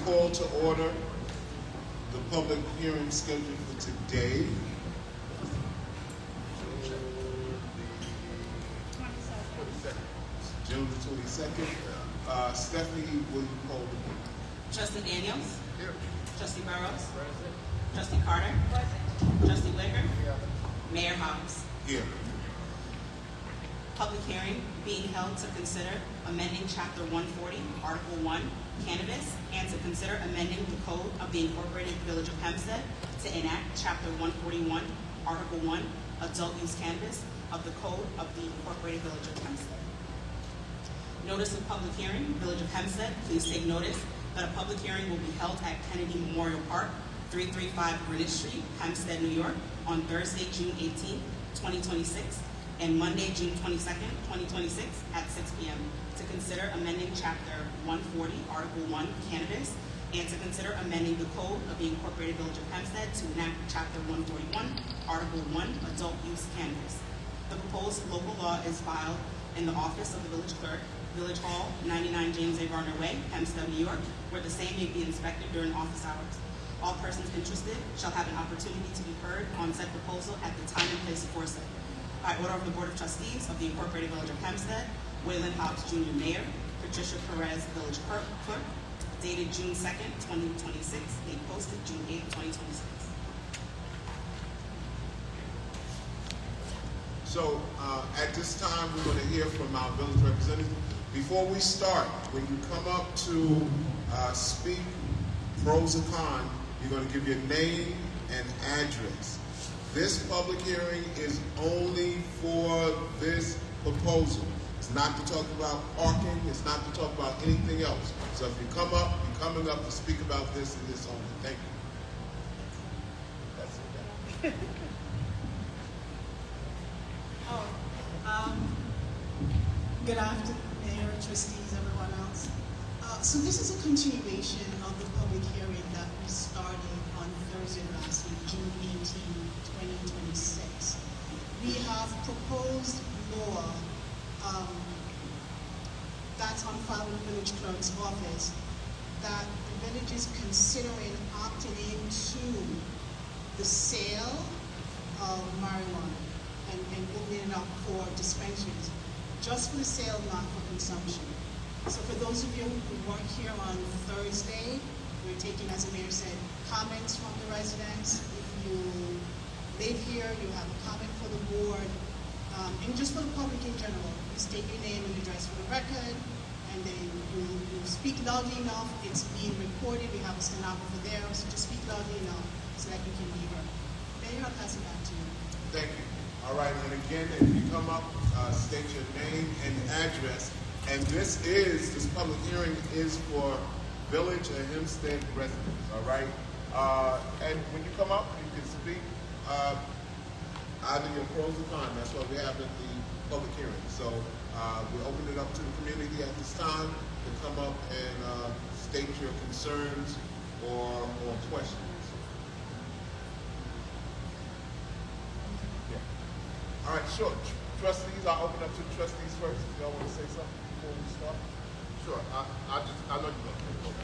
call to order the public hearing scheduled for today. June the 22nd. Stephanie, will you call the meeting? Trustee Daniels. Here. Trustee Burrows. Present. Trustee Carter. Present. Trustee Wicker. Here. Mayor Hobbs. Here. Public hearing being held to consider amending Chapter 140, Article 1, Cannabis, and to consider amending the Code of the Incorporated Village of Hempstead to enact Chapter 141, Article 1, Adult Use Cannabis of the Code of the Incorporated Village of Hempstead. Notice of public hearing, Village of Hempstead, please take notice that a public hearing will be held at Kennedy Memorial Park, 335 Greenwich Street, Hempstead, New York, on Thursday, June 18, 2026, and Monday, June 22nd, 2026, at 6 p.m. to consider amending Chapter 140, Article 1, Cannabis, and to consider amending the Code of the Incorporated Village of Hempstead to enact Chapter 141, Article 1, Adult Use Cannabis. The proposed local law is filed in the office of the village clerk, Village Hall, 99 James A. Garner Way, Hempstead, New York, where the same may be inspected during office hours. All persons interested shall have an opportunity to be heard on said proposal at the time and place aforesaid. By order of the Board of Trustees of the Incorporated Village of Hempstead, Waylon Hobbs Jr. Mayor, Patricia Perez Village Clerk, dated June 2nd, 2026, date posted June 8th, 2026. So at this time, we're going to hear from our village representative. Before we start, when you come up to speak pros and cons, you're going to give your name and address. This public hearing is only for this proposal. It's not to talk about parking. It's not to talk about anything else. So if you come up, you're coming up to speak about this and this only. Thank you. That's it. Good afternoon, Mayor, trustees, everyone else. So this is a continuation of the public hearing that we started on Thursday last week, June 18, 2026. We have proposed law that's on file in the village clerk's office that the village is considering opting into the sale of marijuana and opening it up for dispensaries. Just for the sale, not for consumption. So for those of you who weren't here on Thursday, we're taking, as the mayor said, comments from the residents. If you live here, you have a comment for the board, and just for the public in general, you state your name and address for the record, and then you speak loudly enough. It's being recorded. We have a stenographer there, so just speak loudly enough so that you can be heard. Mayor, I'll pass it back to you. Thank you. All right, and again, if you come up, state your name and address. And this public hearing is for Village of Hempstead residents, all right? And when you come up, you can speak either your pros or cons. That's what we have at the public hearing. So we open it up to the community at this time to come up and state your concerns or questions. All right, sure. Trustees, I'll open up to the trustees first. If y'all want to say something before we start. Sure. I know you're going to take it over.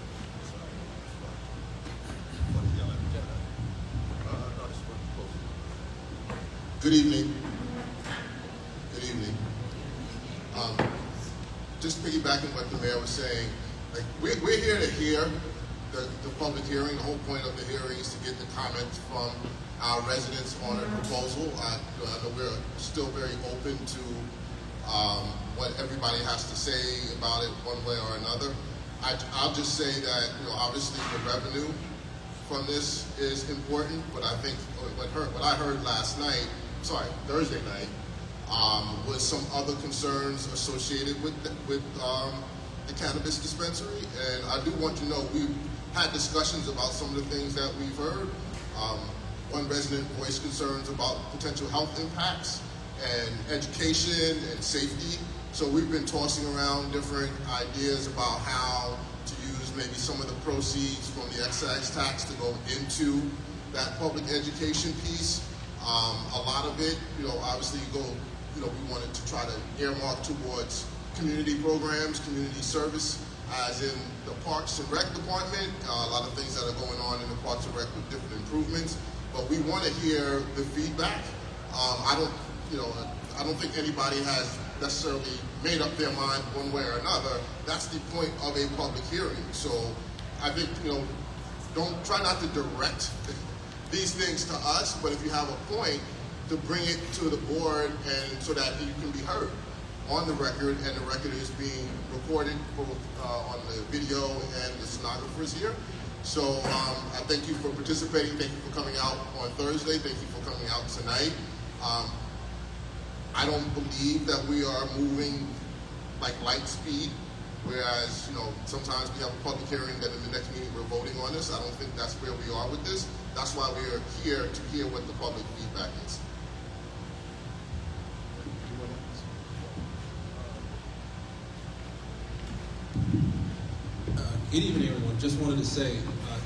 Good evening. Good evening. Just piggybacking what the mayor was saying, like we're here to hear the public hearing. The whole point of the hearing is to get the comments from our residents on a proposal. I know we're still very open to what everybody has to say about it one way or another. I'll just say that, obviously the revenue from this is important, but I think what I heard Thursday night, was some other concerns associated with the cannabis dispensary. And I do want you to know we've had discussions about some of the things that we've heard. One resident voiced concerns about potential health impacts and education and safety. So we've been tossing around different ideas about how to use maybe some of the proceeds from the excise tax to go into that public education piece. A lot of it, obviously we wanted to try to earmark towards community programs, community service as in the Parks and Rec department, a lot of things that are going on in the Parks and Rec with different improvements. But we want to hear the feedback. I don't think anybody has necessarily made up their mind one way or another. That's the point of a public hearing. So I think, don't try not to direct these things to us, but if you have a point, to bring it to the board and so that you can be heard on the record, and the record is being recorded both on the video and the stenographers here. So I thank you for participating. Thank you for coming out on Thursday. Thank you for coming out tonight. I don't believe that we are moving like light speed, whereas, sometimes we have a public hearing that in the next meeting we're voting on this. I don't think that's where we are with this. That's why we are here, to hear what the public feedback is. Good evening, everyone. Just wanted to say,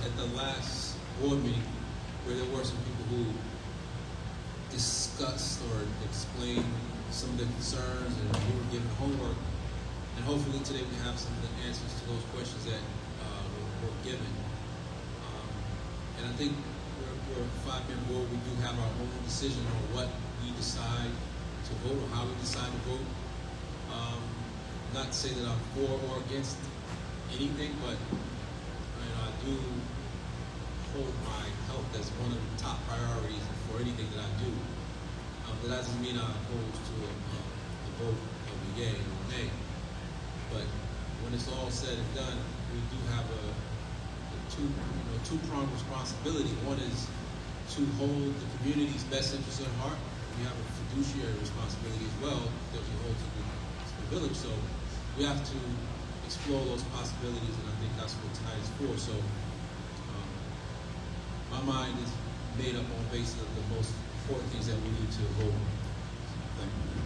at the last board meeting, where there were some people who discussed or explained some of their concerns, and we were given homework, and hopefully today we have some of the answers to those questions that were given. And I think we're a 5-member board. We do have our own decision on what we decide to vote or how we decide to vote. Not to say that I'm for or against anything, but I do hold my health as one of the top priorities for anything that I do. That doesn't mean I'm opposed to the vote of the yay or nay. But when it's all said and done, we do have a two-pronged responsibility. One is to hold the community's best interests at heart. We have a fiduciary responsibility as well that we hold to the village. So we have to explore those possibilities, and I think that's what tonight is for. So my mind is made up on the basis of the most important things that we need to vote on. Thank you.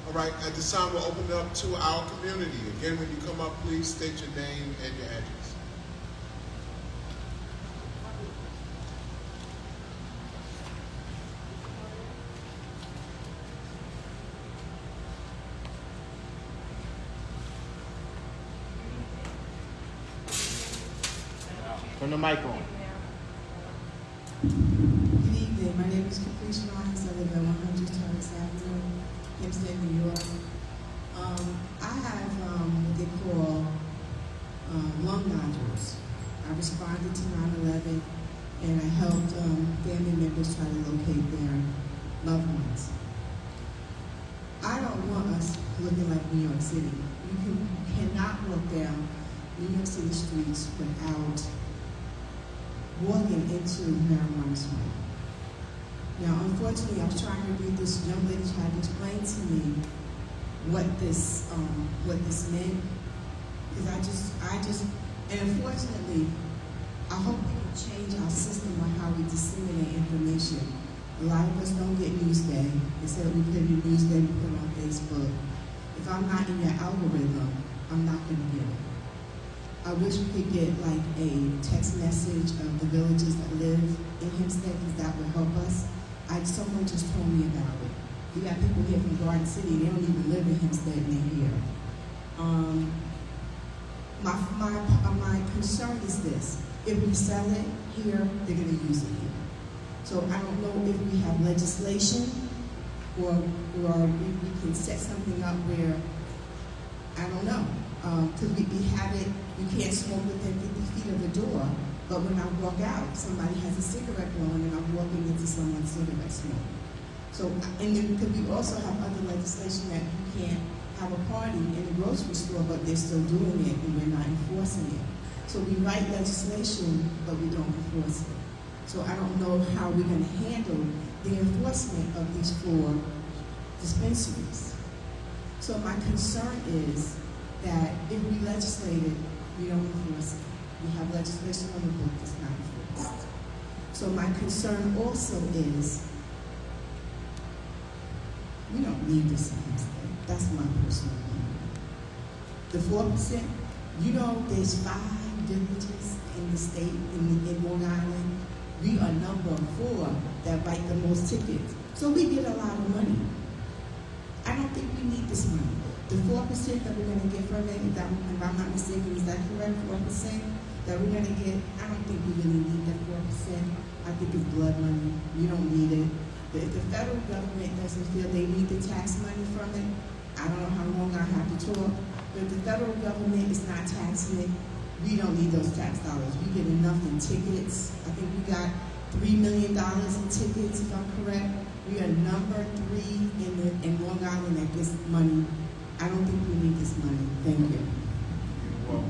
All right, at this time, we'll open it up to our community. Again, when you come up, please state your name and your address. Turn the mic on. Good evening. My name is Caprice Rhines. I live at 100 Terrace Avenue, Hempstead, New York. I have what they call lung nodules. I responded to 9/11, and I helped family members try to locate their loved ones. I don't want us looking like New York City. You cannot walk down New York City streets without walking into marijuana smoke. Now, unfortunately, I was trying to read this. Young lady tried to explain to me what this meant, because and unfortunately, I hope we can change our system on how we disseminate information. A lot of us don't get Newsday. Instead, we put it in Newsday, we put it on Facebook. If I'm not in your algorithm, I'm not going to get it. I wish we could get like a text message of the villages that live in Hempstead, because that would help us. Someone just told me about it. We got people here from Garden City, they don't even live in Hempstead, and they're here. My concern is this: if we sell it here, they're going to use it here. So I don't know if we have legislation or we can set something up where, I don't know. Because we have it, you can't smoke within 50 feet of the door, but when I walk out, somebody has a cigarette going and I'm walking into someone's cigarette smoke. So, and then, because we also have other legislation that you can't have a party in the grocery store, but they're still doing it and we're not enforcing it. So we write legislation, but we don't enforce it. So I don't know how we're going to handle the enforcement of these 4 dispensaries. So my concern is that if we legislate it, we don't enforce it. We have legislation on the book that's not enforced. So my concern also is, we don't need this in Hempstead. That's my personal opinion. The 4%, there's 5 villages in the state, in Long Island. We are number 4 that write the most tickets. So we get a lot of money. I don't think we need this money. The 4% that we're gonna get from it, if I'm not mistaken, is that correct, 4%? That we're gonna get, I don't think we really need that 4%. I think it's blood money, you don't need it. But if the federal government doesn't feel they need the tax money from it, I don't know how long I have to talk, but if the federal government is not taxing it, we don't need those tax dollars. We get enough in tickets. I think we got $3 million in tickets, if I'm correct. We are number 3 in Long Island that gets money. I don't think we need this money. Thank you. Well,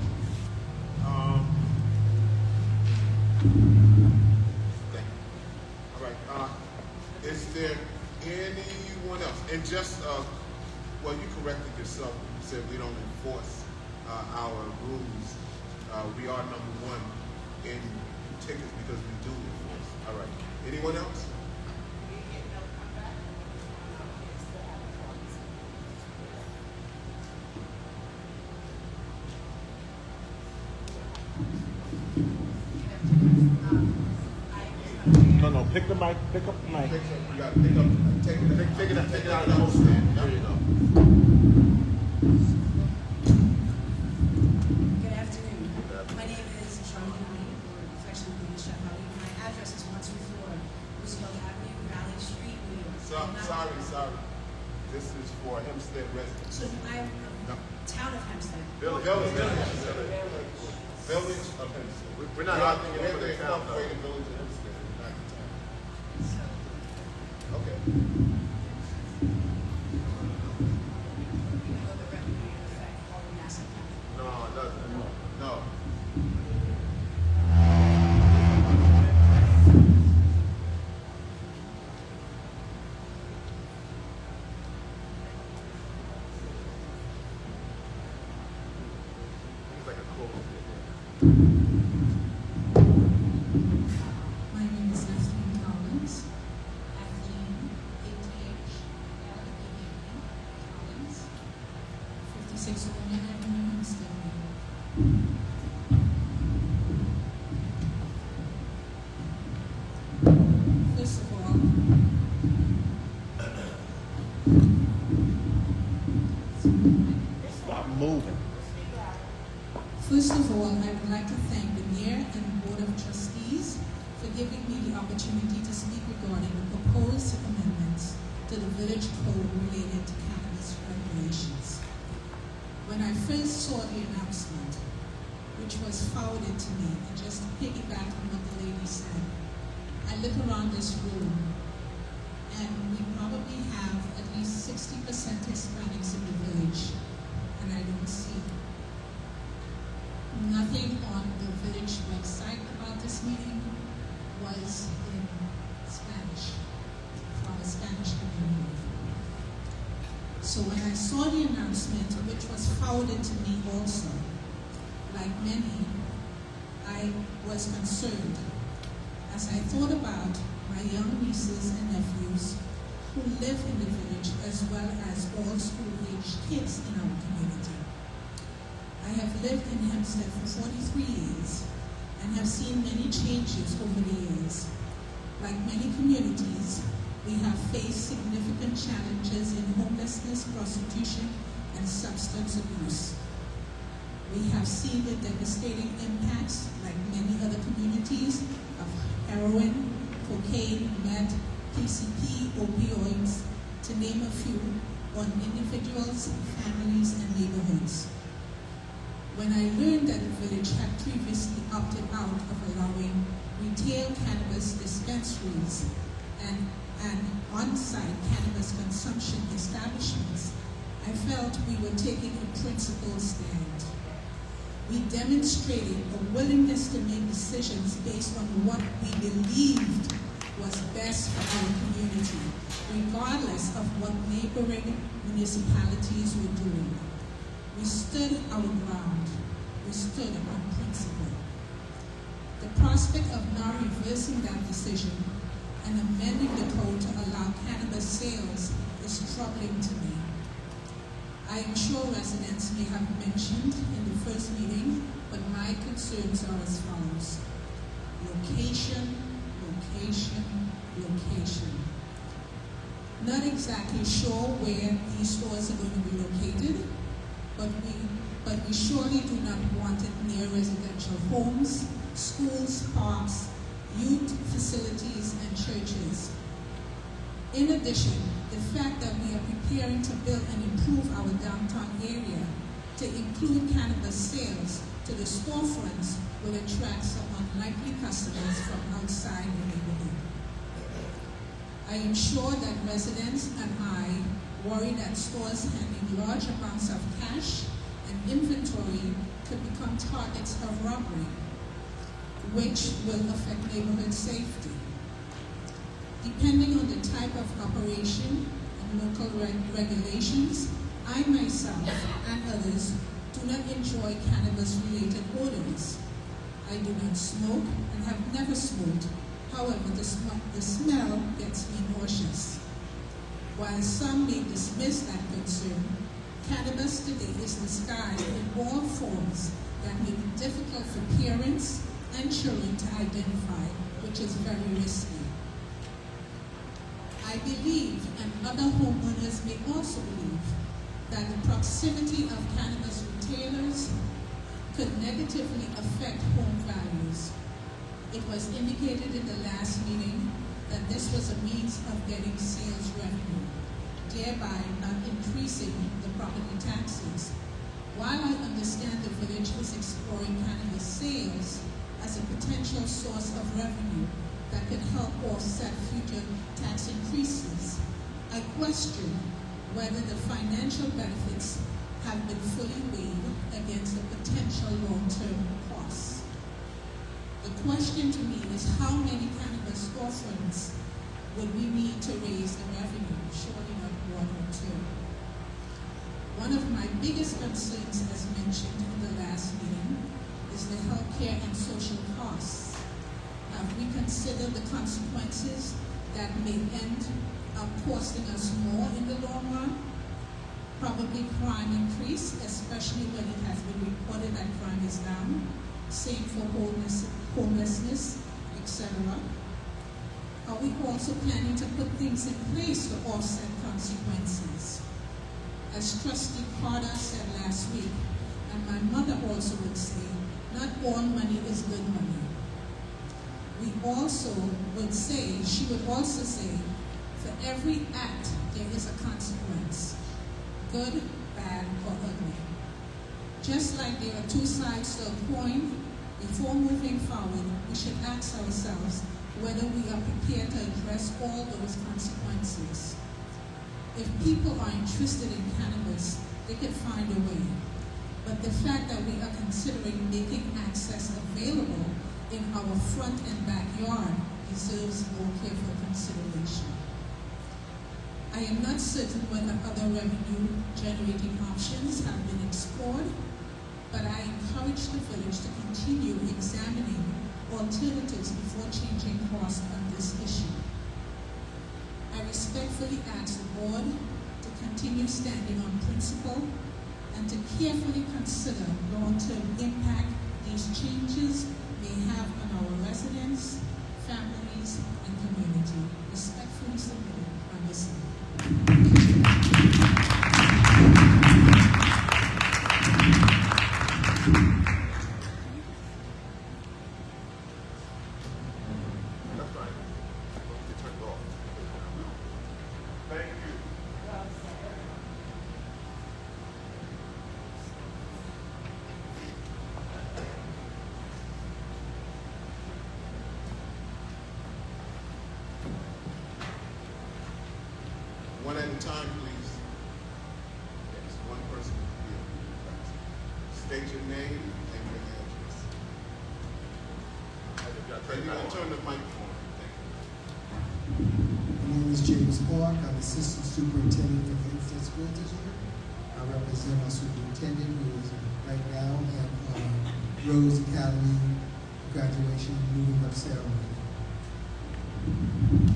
thank you. All right. Is there anyone else? And just, well, you corrected yourself. You said we don't enforce our rules. We are number 1 in tickets because we do enforce. All right. Anyone else? No, pick the mic, pick up the mic. You got to take it out of the whole stand. There you go. Good afternoon. My name is Charlene Lee, or affectionately known as Chef Ali. My address is 124 Roosevelt Avenue, Valley Street, New York. Sorry. This is for Hempstead residents. So I'm No. town of Hempstead. Village of Hempstead. We're not asking We're anybody the to town, incorporated village of Hempstead, we're not the town. So Okay. you know the revenue effect all in Nassau County. No, it doesn't. No. It's like a close. My name is Kathleen Collins. Kathleen, A-T-H-L-E-E-N, Collins, 56 Women Avenue, Hempstead, New York. First of all, Stop moving. First of all, I would like to thank the Mayor and Board of Trustees for giving me the opportunity to speak regarding the proposed amendments to the village code related to cannabis regulations. When I first saw the announcement, which was forwarded to me, and just to piggyback on what the lady said, I look around this room, and we probably have at least 60% Hispanics in the village, and I don't see nothing on the village website about this meeting was in Spanish, from a Spanish community. So when I saw the announcement, which was forwarded to me also, like many, I was concerned as I thought about my young nieces and nephews who live in the village as well as all school-aged kids in our community. I have lived in Hempstead for 43 years and have seen many changes over the years. Like many communities, we have faced significant challenges in homelessness, prostitution, and substance abuse. We have seen the devastating impacts, like many other communities, of heroin, cocaine, meth, PCP, opioids, to name a few, on individuals, families, and neighborhoods. When I learned that the village had previously opted out of allowing retail cannabis dispensaries and on-site cannabis consumption establishments, I felt we were taking a principled stand. We demonstrated a willingness to make decisions based on what we believed was best for our community, regardless of what neighboring municipalities were doing. We stood our ground. We stood on principle. The prospect of now reversing that decision and amending the code to allow cannabis sales is troubling to me. I am sure residents may have mentioned in the first meeting, but my concerns are as follows. Location, location, location. Not exactly sure where these stores are going to be located, but we surely do not want it near residential homes, schools, parks, youth facilities, and churches. In addition, the fact that we are preparing to build and improve our downtown area to include cannabis sales to the storefronts will attract some unlikely customers from outside the neighborhood. I am sure that residents and I worry that stores handling large amounts of cash and inventory could become targets of robbery, which will affect neighborhood safety. Depending on the type of operation and local regulations, I myself and others do not enjoy cannabis-related odors. I do not smoke and have never smoked. However, the smell gets me nauseous. While some may dismiss that concern, cannabis today is disguised in all forms that make it difficult for parents and children to identify, which is very risky. I believe, and other homeowners may also believe, that the proximity of cannabis retailers could negatively affect home values. It was indicated in the last meeting that this was a means of getting sales revenue, thereby not increasing the property taxes. While I understand the village is exploring cannabis sales as a potential source of revenue that could help offset future tax increases, I question whether the financial benefits have been fully weighed against the potential long-term costs. The question to me is how many cannabis storefronts would we need to raise the revenue? Surely not one or two. One of my biggest concerns, as mentioned in the last meeting, is the healthcare and social costs. Have we considered the consequences that may end up costing us more in the long run? Probably crime increase, especially when it has been reported that crime is down. Same for homelessness, etc. Are we also planning to put things in place to offset consequences? As Trustee Carter said last week, and my mother also would say, not all money is good money. We also would say, she would also say, for every act there is a consequence, good, bad, or ugly. Just like there are two sides to a coin, before moving forward, we should ask ourselves whether we are prepared to address all those consequences. If people are interested in cannabis, they can find a way. But the fact that we are considering making access available in our front and backyard deserves more careful consideration. I am not certain whether other revenue-generating options have been explored, but I encourage the village to continue examining alternatives before changing course on this issue. I respectfully ask the board to continue standing on principle and to carefully consider long-term impact these changes may have on our residents, families, and community. Respectfully submitted, I'm listening. One at a time, please. Yes, one person here. State your name and your address. And you're gonna turn the microphone. Thank you. My name is James Clark. I'm Assistant Superintendent of the Hempstead School District. I represent my superintendent who is right now at Rose Academy graduation moving up ceremony.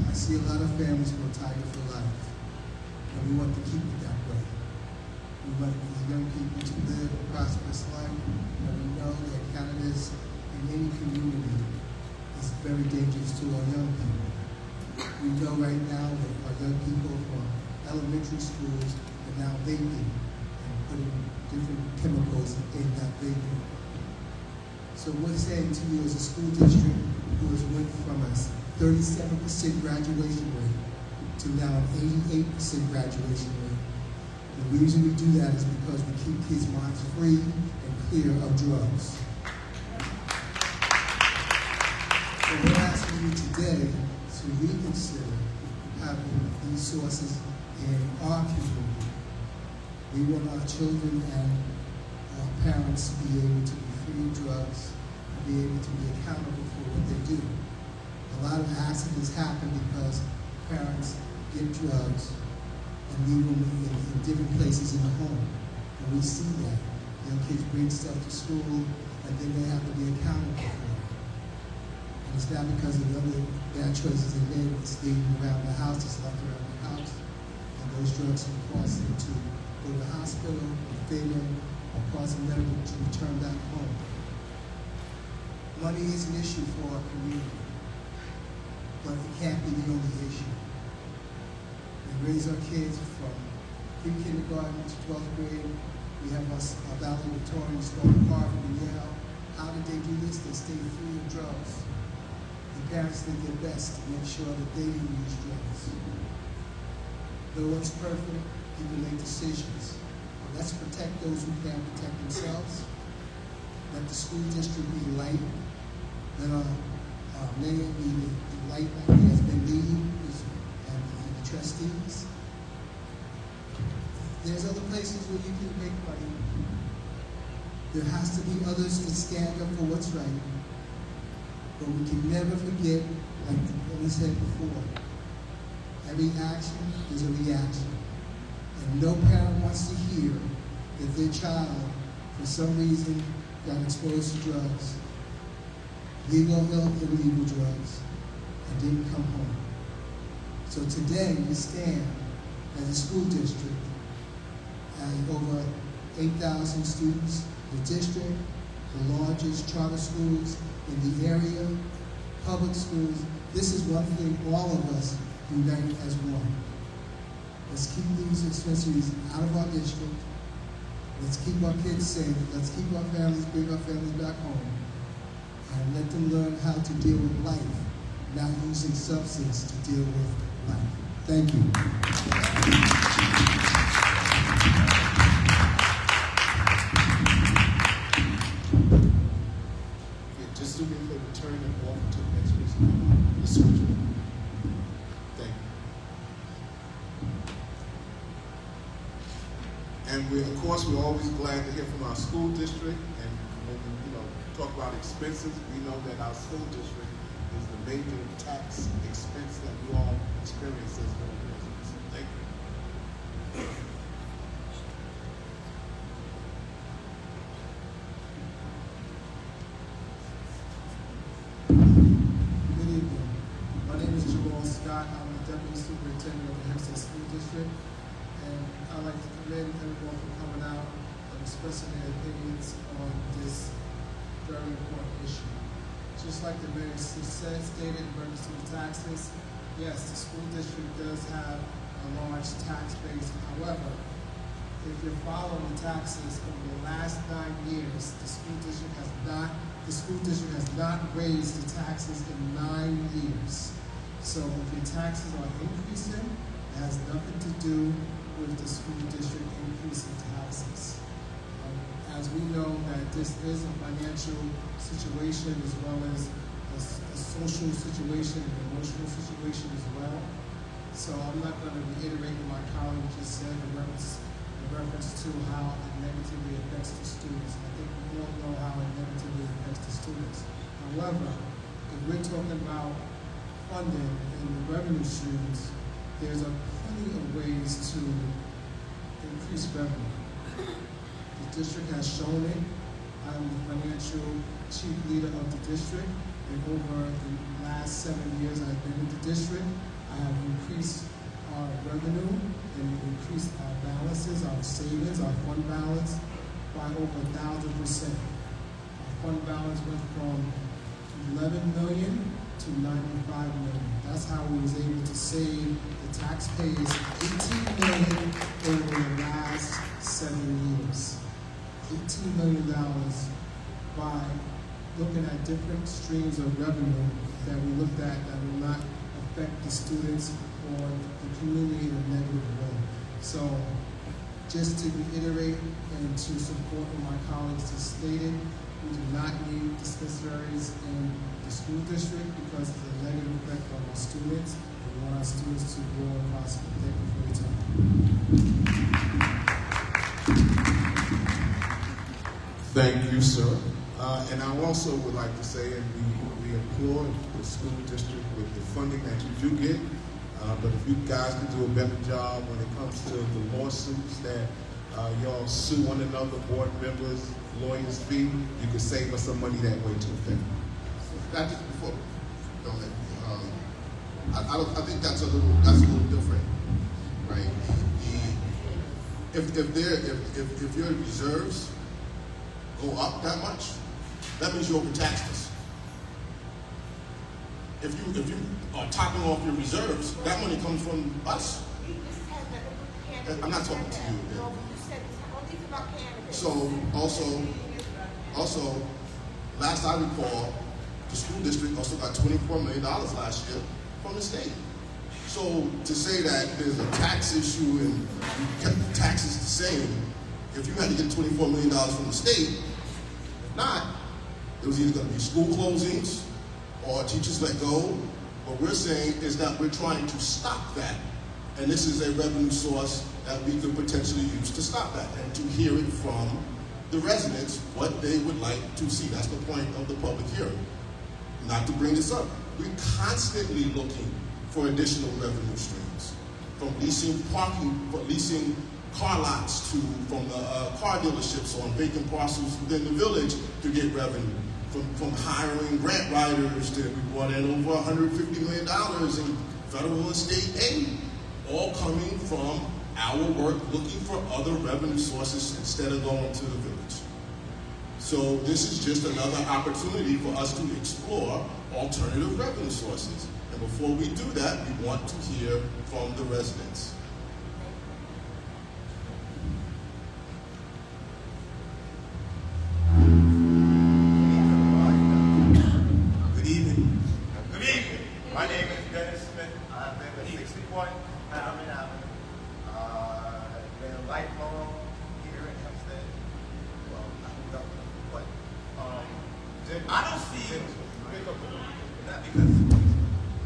I see a lot of families grow tired for life, and we want to keep it that way. We want these young people to live a prosperous life, and we know that cannabis in any community is very dangerous to our young people. We know right now that our young people from elementary schools are now vaping and putting different chemicals in that vaping. So we're saying to you as a school district who has went from a 37% graduation rate to now an 88% graduation rate. The reason we do that is because we keep kids' minds free and clear of drugs. So we're asking you today to reconsider having these sources in our community. We want our children and our parents to be able to be free of drugs, be able to be accountable for what they do. A lot of accidents happen because parents get drugs and leave them in different places in the home. And we see that. Young kids bring stuff to school and then they have to be accountable for it. And it's not because of the other bad choices they made, it's leaving around the house, it's left around the house. And those drugs can cause them to go to the hospital, or fatal, or cause them never to return back home. Money is an issue for our community, but it can't be the only issue. We raise our kids from pre-kindergarten to 12th grade. We have our valedictorians from Harvard and Yale. How did they do this? They stayed free of drugs. The parents did their best to make sure that they didn't use drugs. No one's perfect. People make decisions. But let's protect those who can't protect themselves. Let the school district be the light. Let our mayor be the light like he has been leading, and the trustees. There's other places where you can make money. There has to be others that stand up for what's right. But we can never forget, like we said before, every action is a reaction. And no parent wants to hear that their child, for some reason, got exposed to drugs, legal or illegal drugs, and didn't come home. So today we stand as a school district and over 8,000 students. The district, the largest charter schools in the area, public schools. This is one thing all of us unite as one. Let's keep these dispensaries out of our district. Let's keep our kids safe. Let's keep our families, bring our families back home. And let them learn how to deal with life, not using substance to deal with life. Thank you. Just do me a favor, turn it off to the next person. The switch. Thank you. And of course, we're always glad to hear from our school district. And when we, talk about expenses, we know that our school district is the major tax expense that we all experience as well. Thank you. Good evening. My name is Jamal Scott. I'm the Deputy Superintendent of the Hempstead School District. And I'd like to commend everyone for coming out and expressing their opinions on this very important issue. Just like the mayor stated in reference to the taxes, yes, the school district does have a large tax base. However, if you're following the taxes over the last 9 years, the school district has not raised the taxes in 9 years. So if your taxes are increasing, it has nothing to do with the school district increasing taxes. As we know that this is a financial situation as well as a social situation and emotional situation as well. So I'm not going to reiterate what my colleague just said in reference to how it negatively affects the students. I think we all know how it negatively affects the students. However, if we're talking about funding and the revenue streams, there's plenty of ways to increase revenue. The district has shown it. I'm the financial chief leader of the district, and over the last 7 years I've been in the district, I have increased our revenue and increased our balances, our savings, our fund balance by over 1,000%. Our fund balance went from 11 million to 95 million. That's how we was able to save the taxpayers $18 million over the last 7 years. $18 million by looking at different streams of revenue that we looked at that will not affect the students or the community in a negative way. So, just to reiterate and to support what my colleagues just stated, we do not need dispensaries in the school district because of the negative effect on our students. We want our students to grow and prosper. Thank you for your time. Thank you, sir. And I also would like to say, and we applaud the school district with the funding that you do get. But if you guys can do a better job when it comes to the lawsuits that y'all sue one another, board members, lawyers' fee, you could save us some money that way too. Thank you. Not just before, I think that's a little different, right? If your reserves go up that much, that means you overtaxed us. If you are topping off your reserves, that money comes from us. I'm not talking to you. No, you said only about cannabis. So also, last I recall, the school district also got $24 million last year from the state. So to say that there's a tax issue and you kept the taxes the same, if you had to get $24 million from the state, if not, it was either going to be school closings or teachers let go. What we're saying is that we're trying to stop that. And this is a revenue source that we could potentially use to stop that and to hear it from the residents what they would like to see. That's the point of the public hearing. Not to bring this up. We're constantly looking for additional revenue streams. From leasing parking, leasing car lots to, from the car dealerships on vacant parcels within the village to get revenue. From hiring grant writers to, we brought in over $150 million in federal and state aid, all coming from our work looking for other revenue sources instead of going to the village. So this is just another opportunity for us to explore alternative revenue sources. And before we do that, we want to hear from the residents. Good evening. Good evening. My name is Dennis Smith. I live at 61 Maryland Avenue. Been a lifelong here in Hempstead. Well, I moved up, but I don't see not because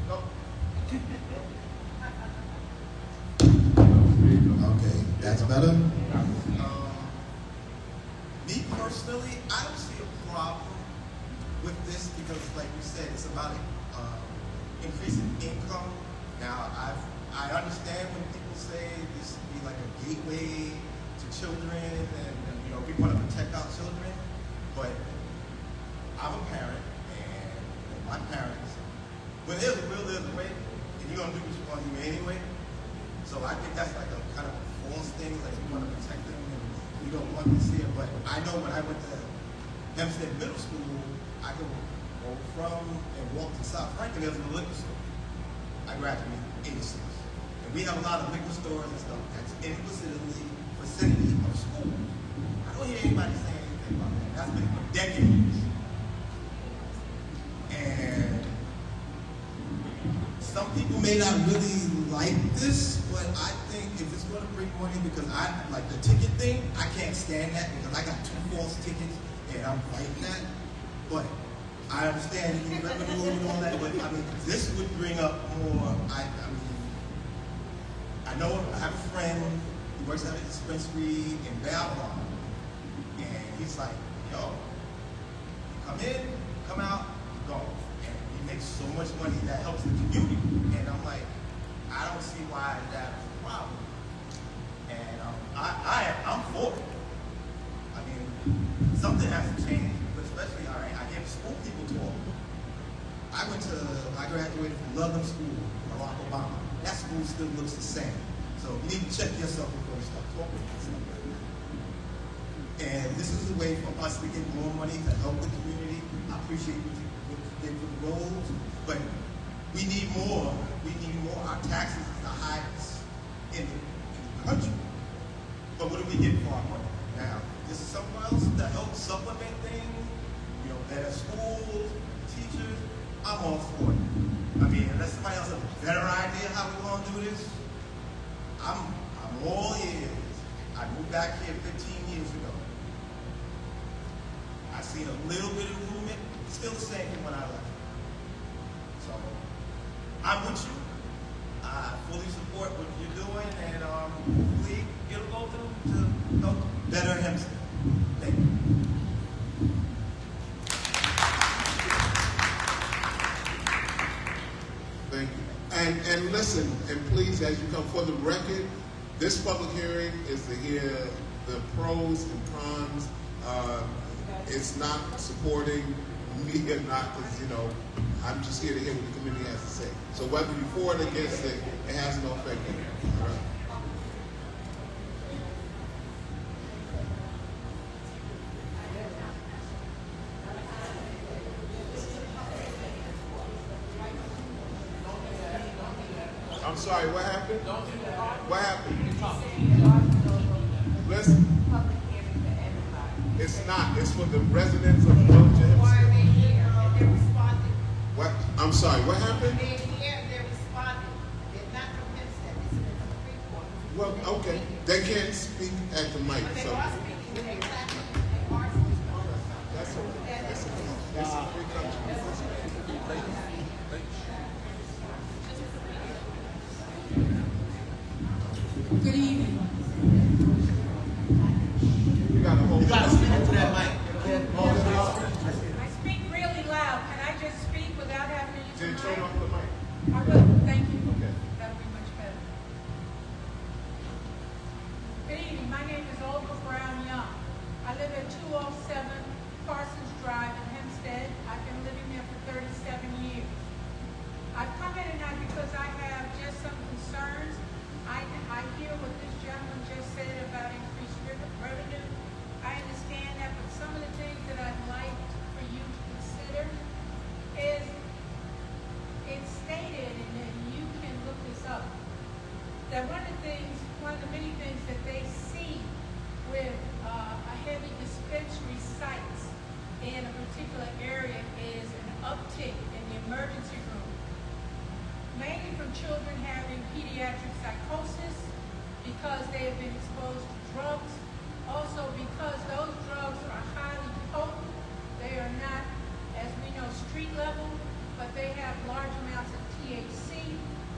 no. Okay, that's better. Me personally, I don't see a problem with this because, like we said, it's about increasing income. Now, I understand when people say this should be like a gateway to children, and you know we want to protect our children. But I'm a parent, and my parents, when there's a will, there's a way, and you're gonna do what you want to do anyway. So I think that's like a kind of a false thing, like we want to protect them and we don't want this here. But I know when I went to Hempstead Middle School, I could go from and walk to South Franklin, there's a liquor store. I graduated in '86. And we have a lot of liquor stores and stuff that's in the vicinity of school. I don't hear anybody saying anything about that. That's been for decades. And some people may not really like this, but I think if it's going to bring money, because I like the ticket thing, I can't stand that because I got 2 false tickets and I'm fighting that. But I understand you revenue and all that, but I mean, this would bring up more. I know I have a friend who works at a dispensary in Babylon, and he's like, yo, you come in, come out, go. And he makes so much money that helps the community. And I'm like, I don't see why that's a problem. And I'm for it. I mean, something has to change, but especially, all right, I give school people talk. I graduated from London School, Barack Obama. That school still looks the same. So you need to check yourself before you start talking about stuff like that. And this is a way for us to get more money to help the community. I appreciate what did for the roads, but we need more. We need more. Our taxes is the highest in the country. But what do we get for our money? Now, this is something else to help supplement things, you know, better schools, teachers, I'm all for it. I mean, unless somebody else has a better idea how we're going to do this, I'm all ears. I moved back here 15 years ago. I seen a little bit of improvement, still the same thing when I left. So, I'm with you. I fully support what you're doing, and hopefully it'll go through to help better Hempstead. Thank you. Thank you. And listen, and please, as you come for the record, this public hearing is to hear the pros and cons. It's not supporting me or not, because, you know, I'm just here to hear what the community has to say. So whether you're for it or against it, it has no effect on you. All right? I'm sorry, what happened? What happened? Listen, it's not. It's for the residents of Village of Hempstead. What? I'm sorry, what happened? Well, okay. They can't speak at the mic, so. That's okay. That's okay. It's a free country. Good evening. You gotta hold. You gotta speak into that mic. I speak really loud. Can I just speak without having to use Then the turn mic? off the mic. I will. Thank you. Okay. That would be much better. Good evening. My name is Olga Brown Young. I live at 207 Parsons Drive in Hempstead. I've been living there for 37 years. I've come here tonight because I have just some concerns. I hear what this gentleman just said about increased revenue. I understand that, but some of the things that I'd like for you to consider is it's stated, and then you can look this up, that one of the many things that they see with a heavy dispensary sites in a particular area is an uptick in the emergency room, mainly from children having pediatric psychosis because they have been exposed to drugs. Also because those drugs are highly potent. They are not, as we know, street level, but they have large amounts of THC.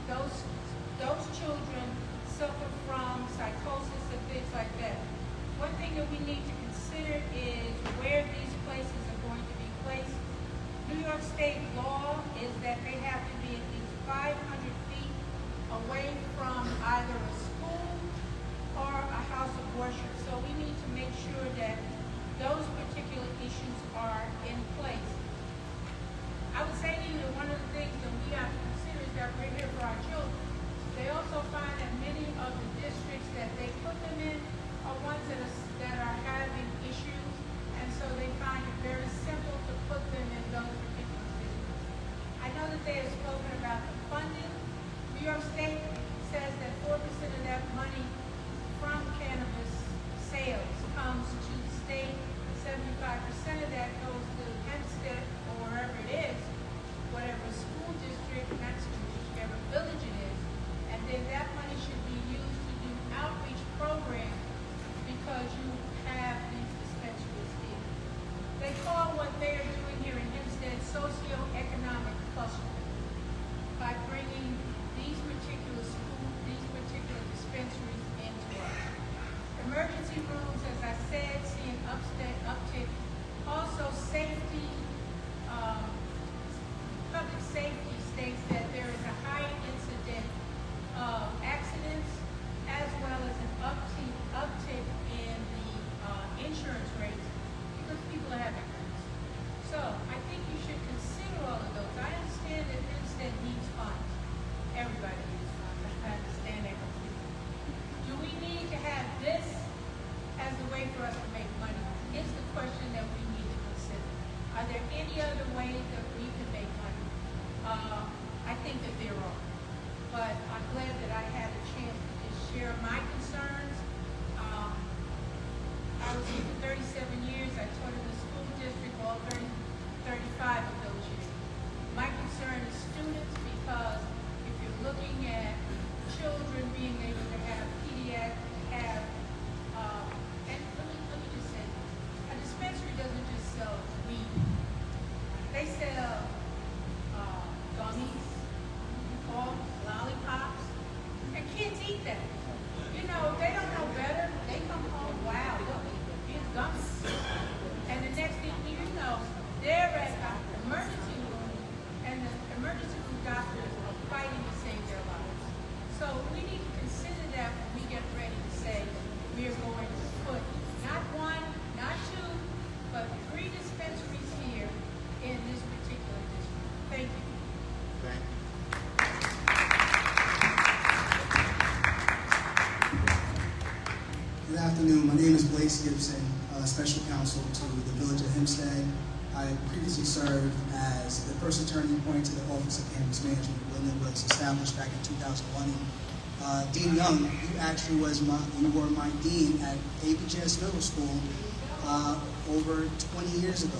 Those children suffer from psychosis and things like that. One thing that we need to consider is where these places are going to be placed. New York State law is that they have to be at least 500 feet away from either a school or a house of worship. So we need to make sure that those particular issues are in place. I would say to you that one of the things that we have to consider is that we're here for our children. They also find that many of the districts that they put them in are ones that are having issues, and so they find it very simple to put them in those particular districts. I know that they have spoken about the funding. New York State says that 4% of that money from cannabis sales comes to the state. 75% of that goes to Hempstead or wherever it is, whatever school district, not school district, whatever village it is. And then that money should be used to do outreach programs because you have these dispensaries here. They call what they are doing here in Hempstead socioeconomic clustering by bringing these particular dispensaries into us. Emergency rooms, as I said, see an uptick. Also safety, public safety states that there is a higher incident of accidents as well as an uptick in the insurance rates because people are having accidents. So I think you should consider all of those. I understand that Hempstead needs funds. Everybody needs funds. I understand that completely. Do we need to have this as a way for us to make money? Is the question that we need to consider. Are there Hempstead. I previously served as the first attorney appointed to the Office of Cannabis Management when it was established back in 2001. Dean Young, you actually were my dean at ABJS Middle School over 20 years ago.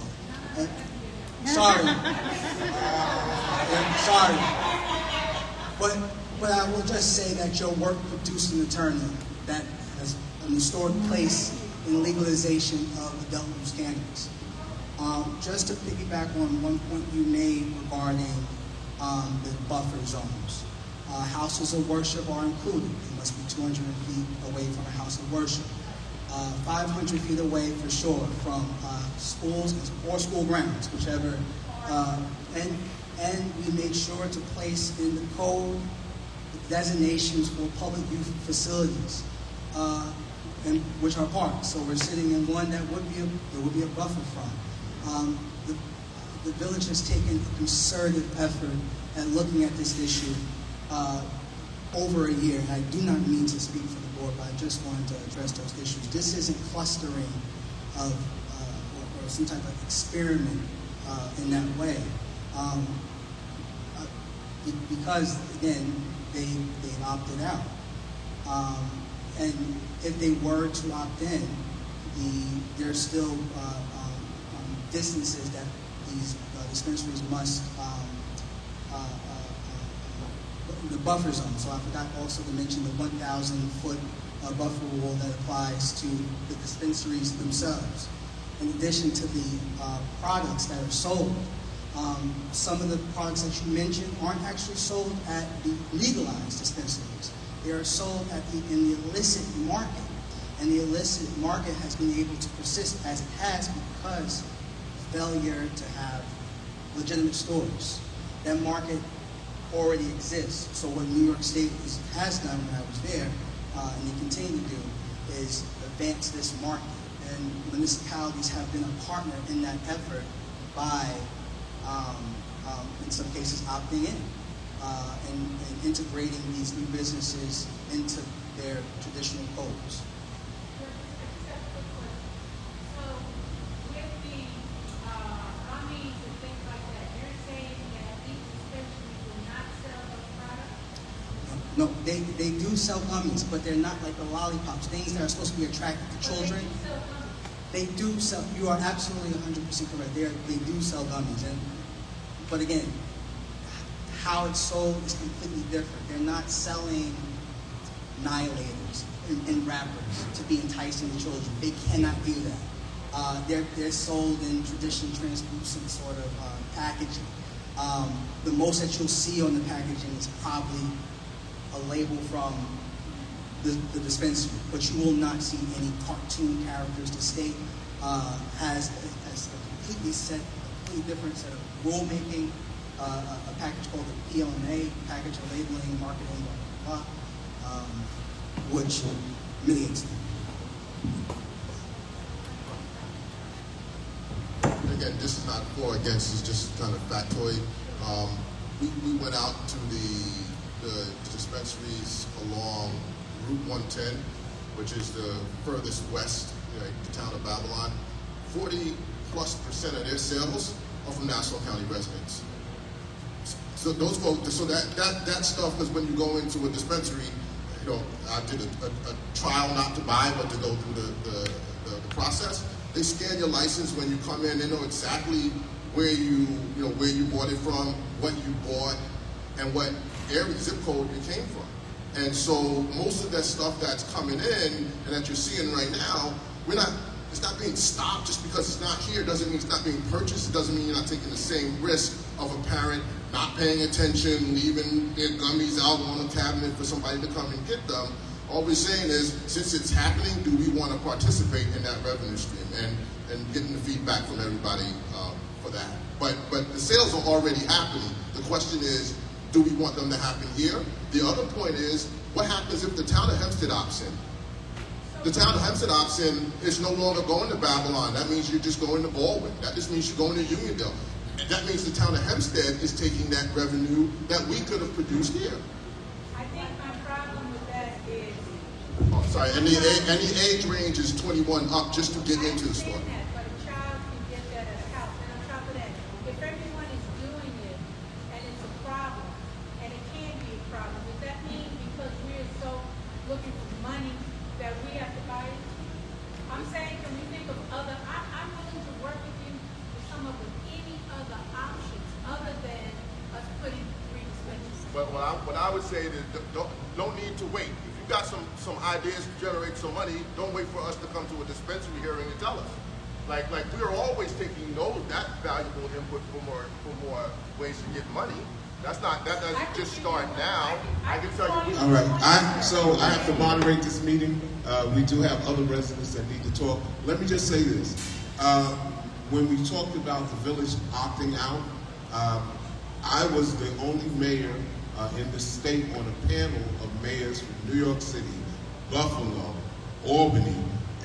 Sorry. Sorry. But I will just say that your work produced an attorney that has an historic place in legalization of adult use cannabis. Just to piggyback on one point you made regarding the buffer zones. Houses of worship are included. They must be 200 feet away from a house of worship. 500 feet away for sure from schools or school grounds, whichever. And we made sure to place in the code designations for public youth facilities, which are parks. So we're sitting in one that there would be a buffer from. The village has taken a concerted effort at looking at this issue over a year. And I do not mean to speak for the board, but I just wanted to address those issues. This isn't clustering of or some type of experiment in that way. Because again, they opted out. And if they were to opt in, there's still distances that these dispensaries must, the buffer zone. So I forgot also to mention the 1,000-foot buffer rule that applies to the dispensaries themselves. In addition to the products that are sold, some of the products that you mentioned aren't actually sold at the legalized dispensaries. They are sold in the illicit market. And the illicit market has been able to persist as it has because failure to have legitimate stores. That market already exists. So what New York State has done when I was there, and they continue to do, is advance this market. And municipalities have been a partner in that effort by, in some cases, opting in and integrating these new businesses into their traditional codes. No, they do sell gummies, but they're not like the lollipops, things that are supposed to be attractive to children. They do sell, you are absolutely 100% correct. They do sell gummies. But again, how it's sold is completely different. They're not selling annihilators and wrappers to be enticing to children. They cannot do that. They're sold in traditional translucent sort of packaging. The most that you'll see on the packaging is probably a label from the dispensary, but you will not see any cartoon characters. The state has a completely different set of rulemaking, a package called the PLMA, package of labeling, marketing, blah, blah, blah, which mitigates them. Again, this is not for or against, it's just kind of factoid. We went out to the dispensaries along Route 110, which is the furthest west, the town of Babylon. 40+% of their sales are from Nassau County residents. So those folks, so that stuff, because when you go into a dispensary, I did a trial not to buy, but to go through the process. They scan your license when you come in. They know exactly where you bought it from, what you bought, and what area, zip code it came from. And so most of that stuff that's coming in and that you're seeing right now, it's not being stopped just because it's not here. It doesn't mean it's not being purchased. It doesn't mean you're not taking the same risk of a parent not paying attention, leaving their gummies out on the cabinet for somebody to come and get them. All we're saying is, since it's happening, do we want to participate in that revenue stream and getting the feedback from everybody for that? But the sales are already happening. The question is, do we want them to happen here? The other point is, what happens if the town of Hempstead opts in? The town of Hempstead opts in, is no longer going to Babylon. That means you're just going to Baldwin. That just means you're going to Unionville. That means the town of Hempstead is taking that revenue that we could have produced here. I think my problem with that is... Oh, sorry, and the age range is 21 up just to get into the store. But a child can get that But what I would say is don't need to wait. If you got some ideas to generate some money, don't wait for us to come to a dispensary hearing and tell us. Like we are always taking that valuable input for more ways to get money. That doesn't just start now. I can tell you. All right. So I have to moderate this meeting. We do have other residents that need to talk. Let me just say this. When we talked about the village opting out, I was the only mayor in the state on a panel of mayors from New York City, Buffalo, Albany.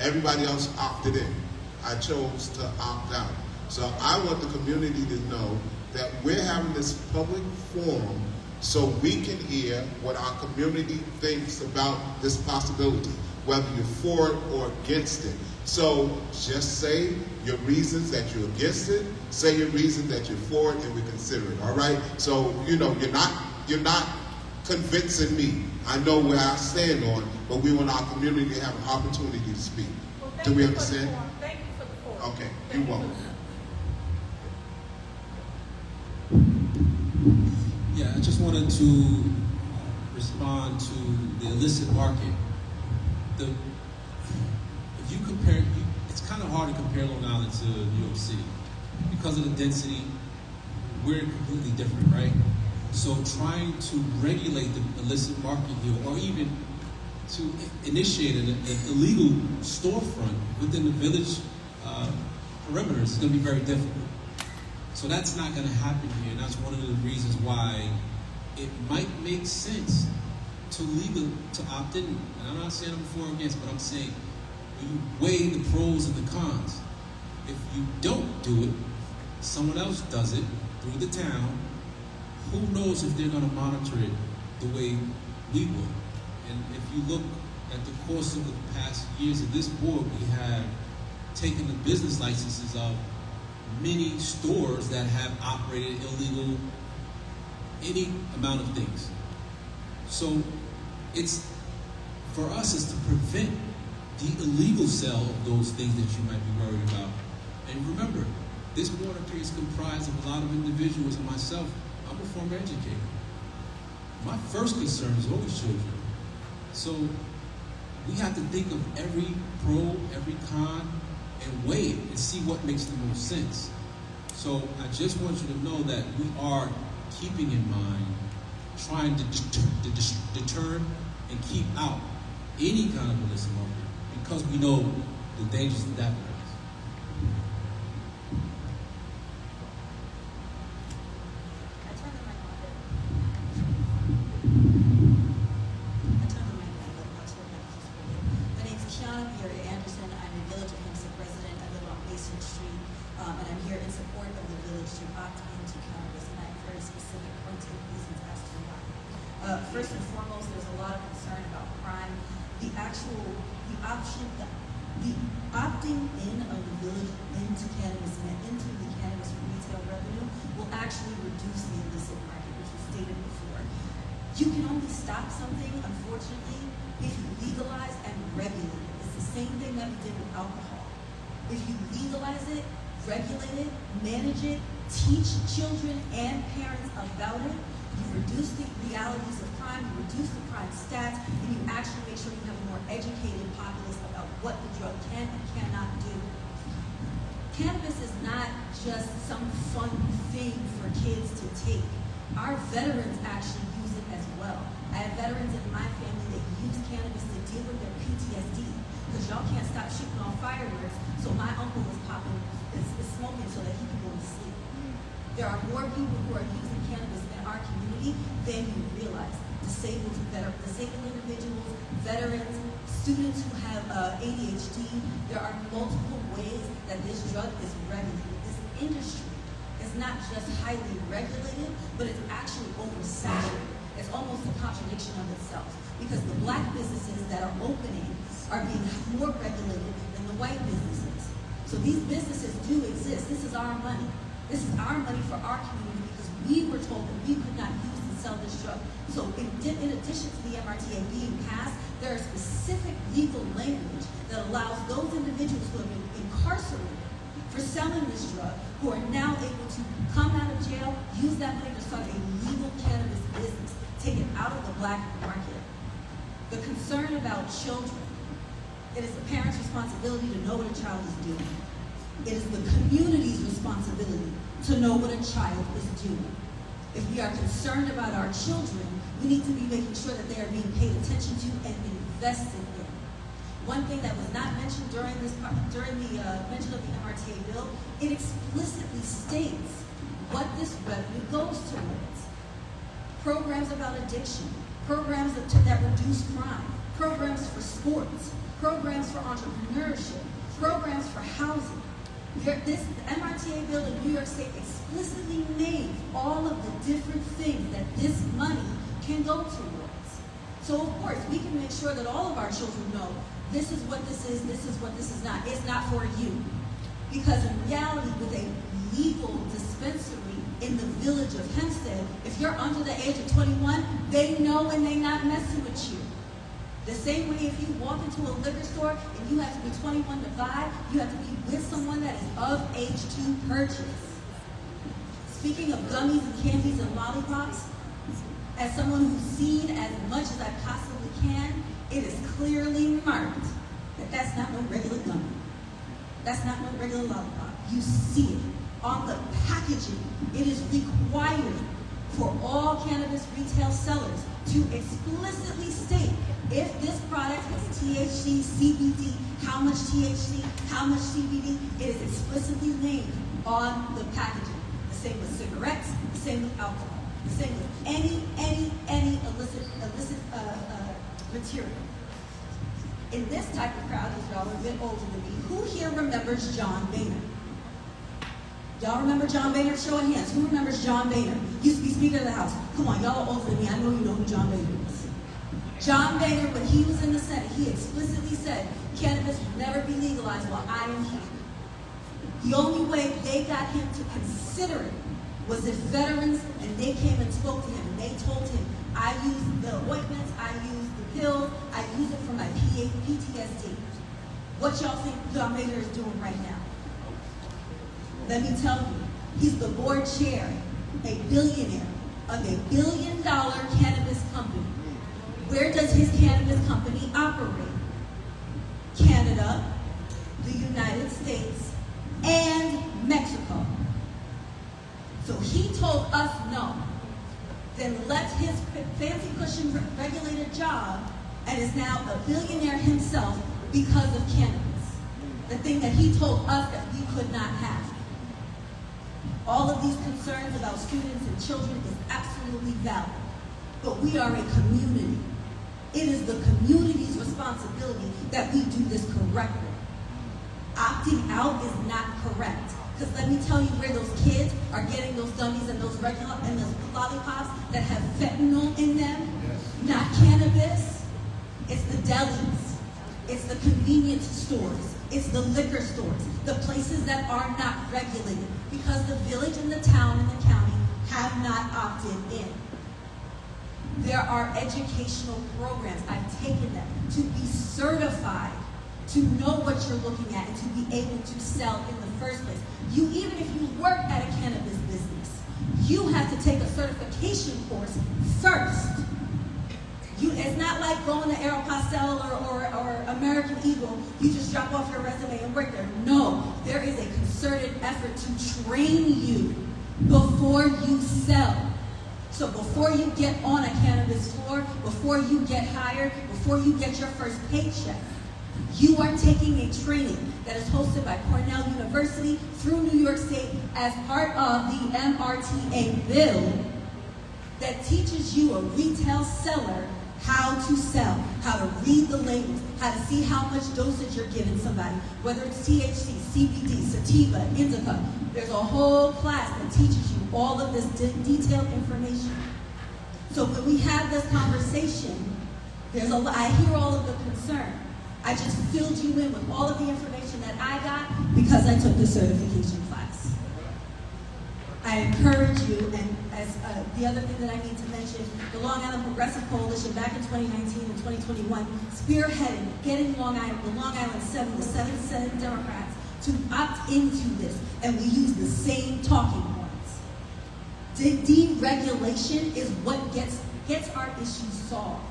Everybody else opted in. I chose to opt out. So I want the community to know that we're having this public forum so we can hear what our community thinks about this possibility, whether you're for it or against it. So just say your reasons that you're against it, say your reasons that you're for it, and we consider it, all right? So, you're not convincing me. I know where I stand on, but we want our community to have an opportunity to speak. Well, Do we understand? Thank you for the forum. Okay, you're welcome. Yeah, I just wanted to respond to the illicit market. If you compare, it's kind of hard to compare Long Island to New York City. Because of the density, we're completely different, right? So trying to regulate the illicit market here, or even to initiate an illegal storefront within the village perimeters is going to be very difficult. So that's not going to happen here, and that's one of the reasons why it might make sense to opt in. And I'm not saying I'm for or against, but I'm saying when you weigh the pros and the cons. If you don't do it, someone else does it through the town. Who knows if they're going to monitor it the way we would? And if you look at the course of the past years of this board, we have taken the business licenses of many stores that have operated illegal, any amount of things. So it's, for us, is to prevent the illegal sale of those things that you might be worried about. And remember, this board up here is comprised of a lot of individuals, and myself, I'm a former educator. My first concern is always children. So we have to think of every pro, every con, and weigh it and see what makes the most sense. So I just want you to know that we are keeping in mind trying to deter and keep out any kind of illicit market because we know the dangers that that brings. And I'm here in support of the village to opt into cannabis, and I have very specific points and reasons as to why. First and foremost, there's a lot of concern about crime. The opting in of the village into cannabis and into the cannabis retail revenue will actually reduce the illicit market, which was stated before. You can only stop something, unfortunately, if you legalize and regulate it. It's the same thing that we did with alcohol. If you legalize it, regulate it, manage it, teach children and parents about it, you reduce the realities of crime, you reduce the crime stats, and you actually make sure you have a more educated populace about what the drug can and cannot do. Cannabis is not just some fun thing for kids to take. Our veterans actually use it as well. I have veterans in my family that use cannabis to deal with their PTSD, because y'all can't stop shooting off fireworks, so my uncle is smoking so that he can go to sleep. There are more people who are using cannabis in our community than you realize. Disabled individuals, veterans, students who have ADHD. There are multiple ways that this drug is regulated. This industry is not just highly regulated, but it's actually oversaturated. It's almost a contradiction of itself, because the black businesses that are opening are being more regulated than the white businesses. So these businesses do exist. This is our money. This is our money for our community, because we were told that we could not use and sell this drug. So in addition to the MRTA being passed, there is specific legal language that allows those individuals who have been incarcerated for selling this drug, who are now able to come out of jail, use that money to start a legal cannabis business, take it out of the black market. The concern about children, it is the parent's responsibility to know what a child is doing. It is the community's responsibility to know what a child is doing. If we are concerned about our children, we need to be making sure that they are being paid attention to and invested in. One thing that was not mentioned during the mention of the MRTA bill, it explicitly states what this revenue goes towards. Programs about addiction, programs that reduce crime, programs for sports, programs for entrepreneurship, programs for housing. This MRTA bill in New York State explicitly names all of the different things that this money can go towards. So of course, we can make sure that all of our children know this is what this is what this is not. It's not for you. Because in reality, with a legal dispensary in the village of Hempstead, if you're under the age of 21, they know and they're not messing with you. The same way if you walk into a liquor store and you have to be 21 to buy, you have to be with someone that is of age to purchase. Speaking of gummies and candies and lollipops, as someone who's seen as much as I possibly can, it is clearly marked that that's not no regular gummy. That's not no regular lollipop. You see it on the packaging. It is required for all cannabis retail sellers to explicitly state if this product has THC, CBD, how much THC, how much CBD. It is explicitly named on the packaging. The same with cigarettes, the same with alcohol, the same with any illicit material. In this type of crowd, as y'all are a bit older than me, who here remembers John Boehner? Y'all remember John Boehner? Show of hands. Who remembers John Boehner? Used to be Speaker of the House. Come on, y'all are older than me. I know you know who John Boehner is. John Boehner, when he was in the Senate, he explicitly said cannabis will never be legalized while I am here. The only way they got him to consider it was if veterans and they came and spoke to him and they told him, I use the ointments, I use the pills, I use it for my PTSD. What y'all think John Boehner is doing right now? Let me tell you, he's the board chair, a billionaire of a $1 billion cannabis company. Where does his cannabis company operate? Canada, the United States, and Mexico. So he told us no. Then left his fancy cushion regulated job and is now a billionaire himself because of cannabis. The thing that he told us that we could not have. All of these concerns about students and children is absolutely valid. But we are a community. It is the community's responsibility that we do this correctly. Opting out is not correct. Because let me tell you where those kids are getting those gummies and those regular and those lollipops that have fentanyl in them. Not cannabis. It's the delis. It's the convenience stores. It's the liquor stores. The places that are not regulated. Because the village and the town and the county have not opted in. There are educational programs. I've taken them to be certified, to know what you're looking at, and to be able to sell in the first place. Even if you work at a cannabis business, you have to take a certification course first. It's not like going to Aeropostale or American Eagle. You just drop off your resume and work there. No, there is a concerted effort to train you before you sell. So before you get on a cannabis floor, before you get hired, before you get your first paycheck, you are taking a training that is hosted by Cornell University through New York State as part of the MRTA bill that teaches you, a retail seller, how to sell, how to read the labels, how to see how much dosage you're giving somebody, whether it's THC, CBD, sativa, indica. There's a whole class that teaches you all of this detailed information. So when we have this conversation, I hear all of the concern. I just filled you in with all of the information that I got because I took the certification class. I encourage you, and as the other thing that I need to mention, the Long Island Progressive Coalition back in 2019 and 2021 spearheaded getting the Long Island 7, the 7 Senate Democrats to opt into this, and we use the same talking points. Deregulation is what gets our issues solved.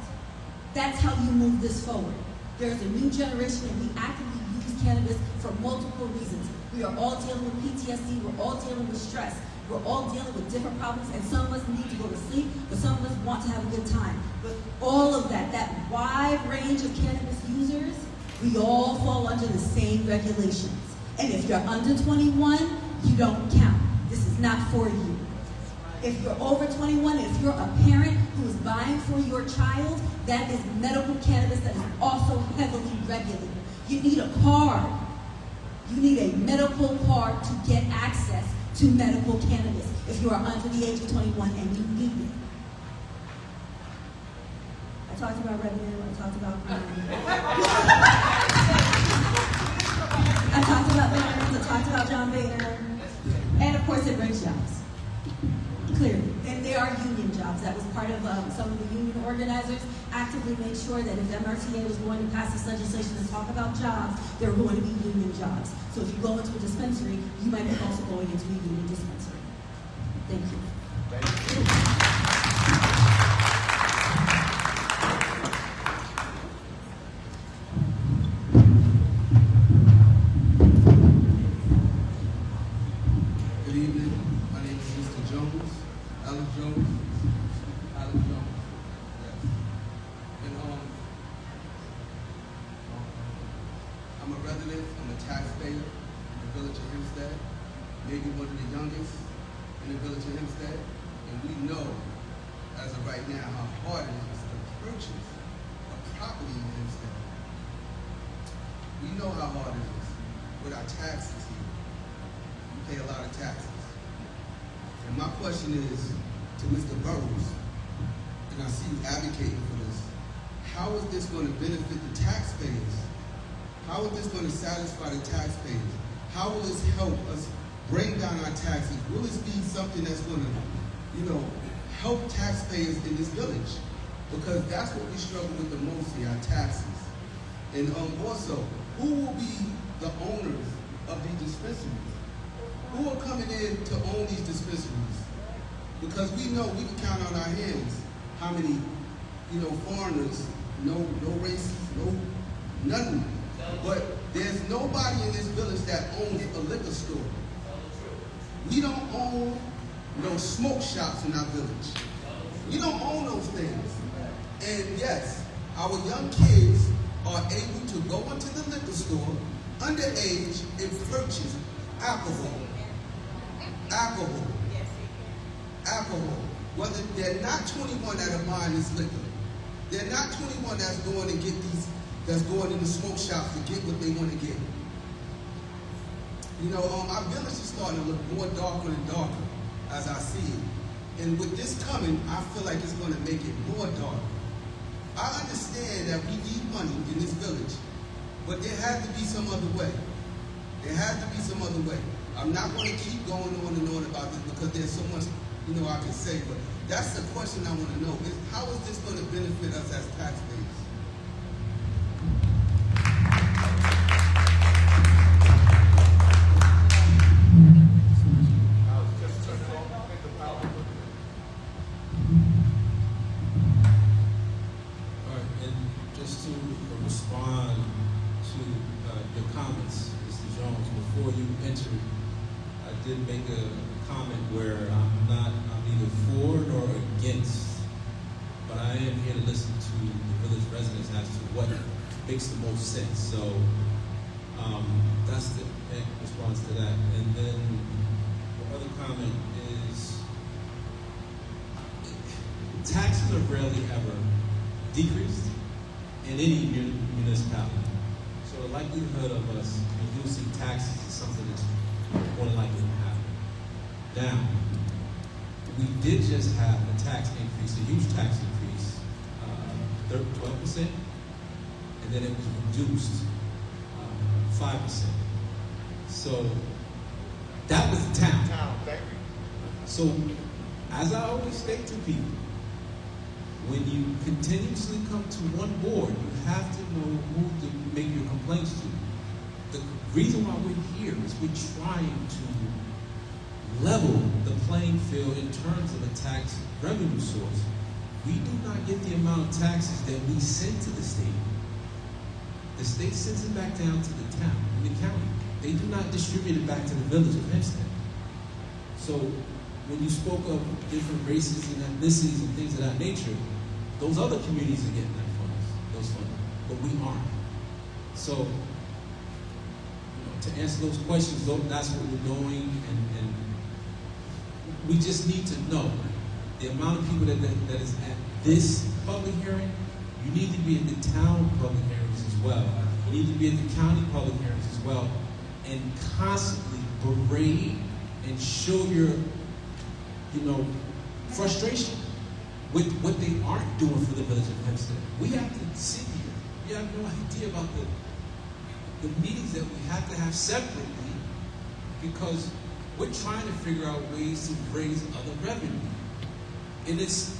That's how you move this forward. There's a new generation and we actively use cannabis for multiple reasons. We are all dealing with PTSD, we're all dealing with stress, we're all dealing with different problems, and some of us need to go to sleep, but some of us want to have a good time. But all of that wide range of cannabis users, we all fall under the same regulations. And if you're under 21, you don't count. This is not for you. If you're over 21, if you're a parent who is buying for your child, that is medical cannabis that is also heavily regulated. You need a card. You need a medical card to get access to medical cannabis if you are under the age of 21 and you need it. I talked about revenue, I talked about crime. I talked about veterans, I talked about John Boehner. And of course it brings jobs. Clearly. And there are union jobs. That was part of some of the union organizers actively made sure that if MRTA was going to pass this legislation and talk about jobs, there were going to be union jobs. So if you go into a dispensary, you might be also going into a union dispensary. Thank you. Thank you. Good evening. My name is Mr. Jones, Alex Jones. Yes. And I'm a resident, I'm a taxpayer in the village of Hempstead, maybe one of the youngest in the village of Hempstead. And we know, as of right now, how hard it is to purchase a property in Hempstead. We know how hard it is with our taxes here. We pay a lot of taxes. And my question is to Mr. Burrows, and I see you advocating for this, how is this going to benefit the taxpayers? How is this going to satisfy the taxpayers? How will this help us bring down our taxes? Will this be something that's going to, help taxpayers in this village? Because that's what we struggle with the most here, our taxes. And also, who will be the owners of these dispensaries? Who are coming in to own these dispensaries? Because we know we can count on our hands how many, foreigners, no races, nothing. But there's nobody in this village that owns a liquor store. We don't own no smoke shops in our village. We don't own those things. And yes, our young kids are able to go into the liquor store underage and purchase alcohol. Whether they're not 21 that are buying this liquor. They're not 21 that's going to get that's going in the smoke shops to get what they want to get. Our village is starting to look more darker and darker as I see it. And with this coming, I feel like it's going to make it more dark. I understand that we need money in this village, but there has to be some other way. There has to be some other way. I'm not going to keep going on and on about this because there's so much, I can say, but that's the question I want to know is how is this going to benefit us as taxpayers? All right, and just to respond to your comments, Mr. Jones, before you entered, I did make a comment where I'm neither for nor against, but I am here to listen to the village residents as to what makes the most sense. So that's the response to that. And then the other comment is taxes are rarely ever decreased in any municipality. So the likelihood of us reducing taxes is something that's more likely to happen. Now, we did just have a tax increase, a huge tax increase, 12%, and then it was reduced 5%. So that was the town. Thank you. So, as I always state to people, when you continuously come to one board, you have to know who to make your complaints to. The reason why we're here is we're trying to level the playing field in terms of a tax revenue source. We do not get the amount of taxes that we send to the state. The state sends it back down to the town, the county. They do not distribute it back to the village of Hempstead. So when you spoke of different races and ethnicities and things of that nature, those other communities are getting that funds, those funds, but we aren't. So, to answer those questions, that's what we're doing, and we just need to know the amount of people that is at this public hearing. You need to be at the town public hearings as well. You need to be at the county public hearings as well, and constantly berate and show your, frustration with what they aren't doing for the village of Hempstead. We have to sit here. We have no idea about the meetings that we have to have separately, because we're trying to figure out ways to raise other revenue. And it's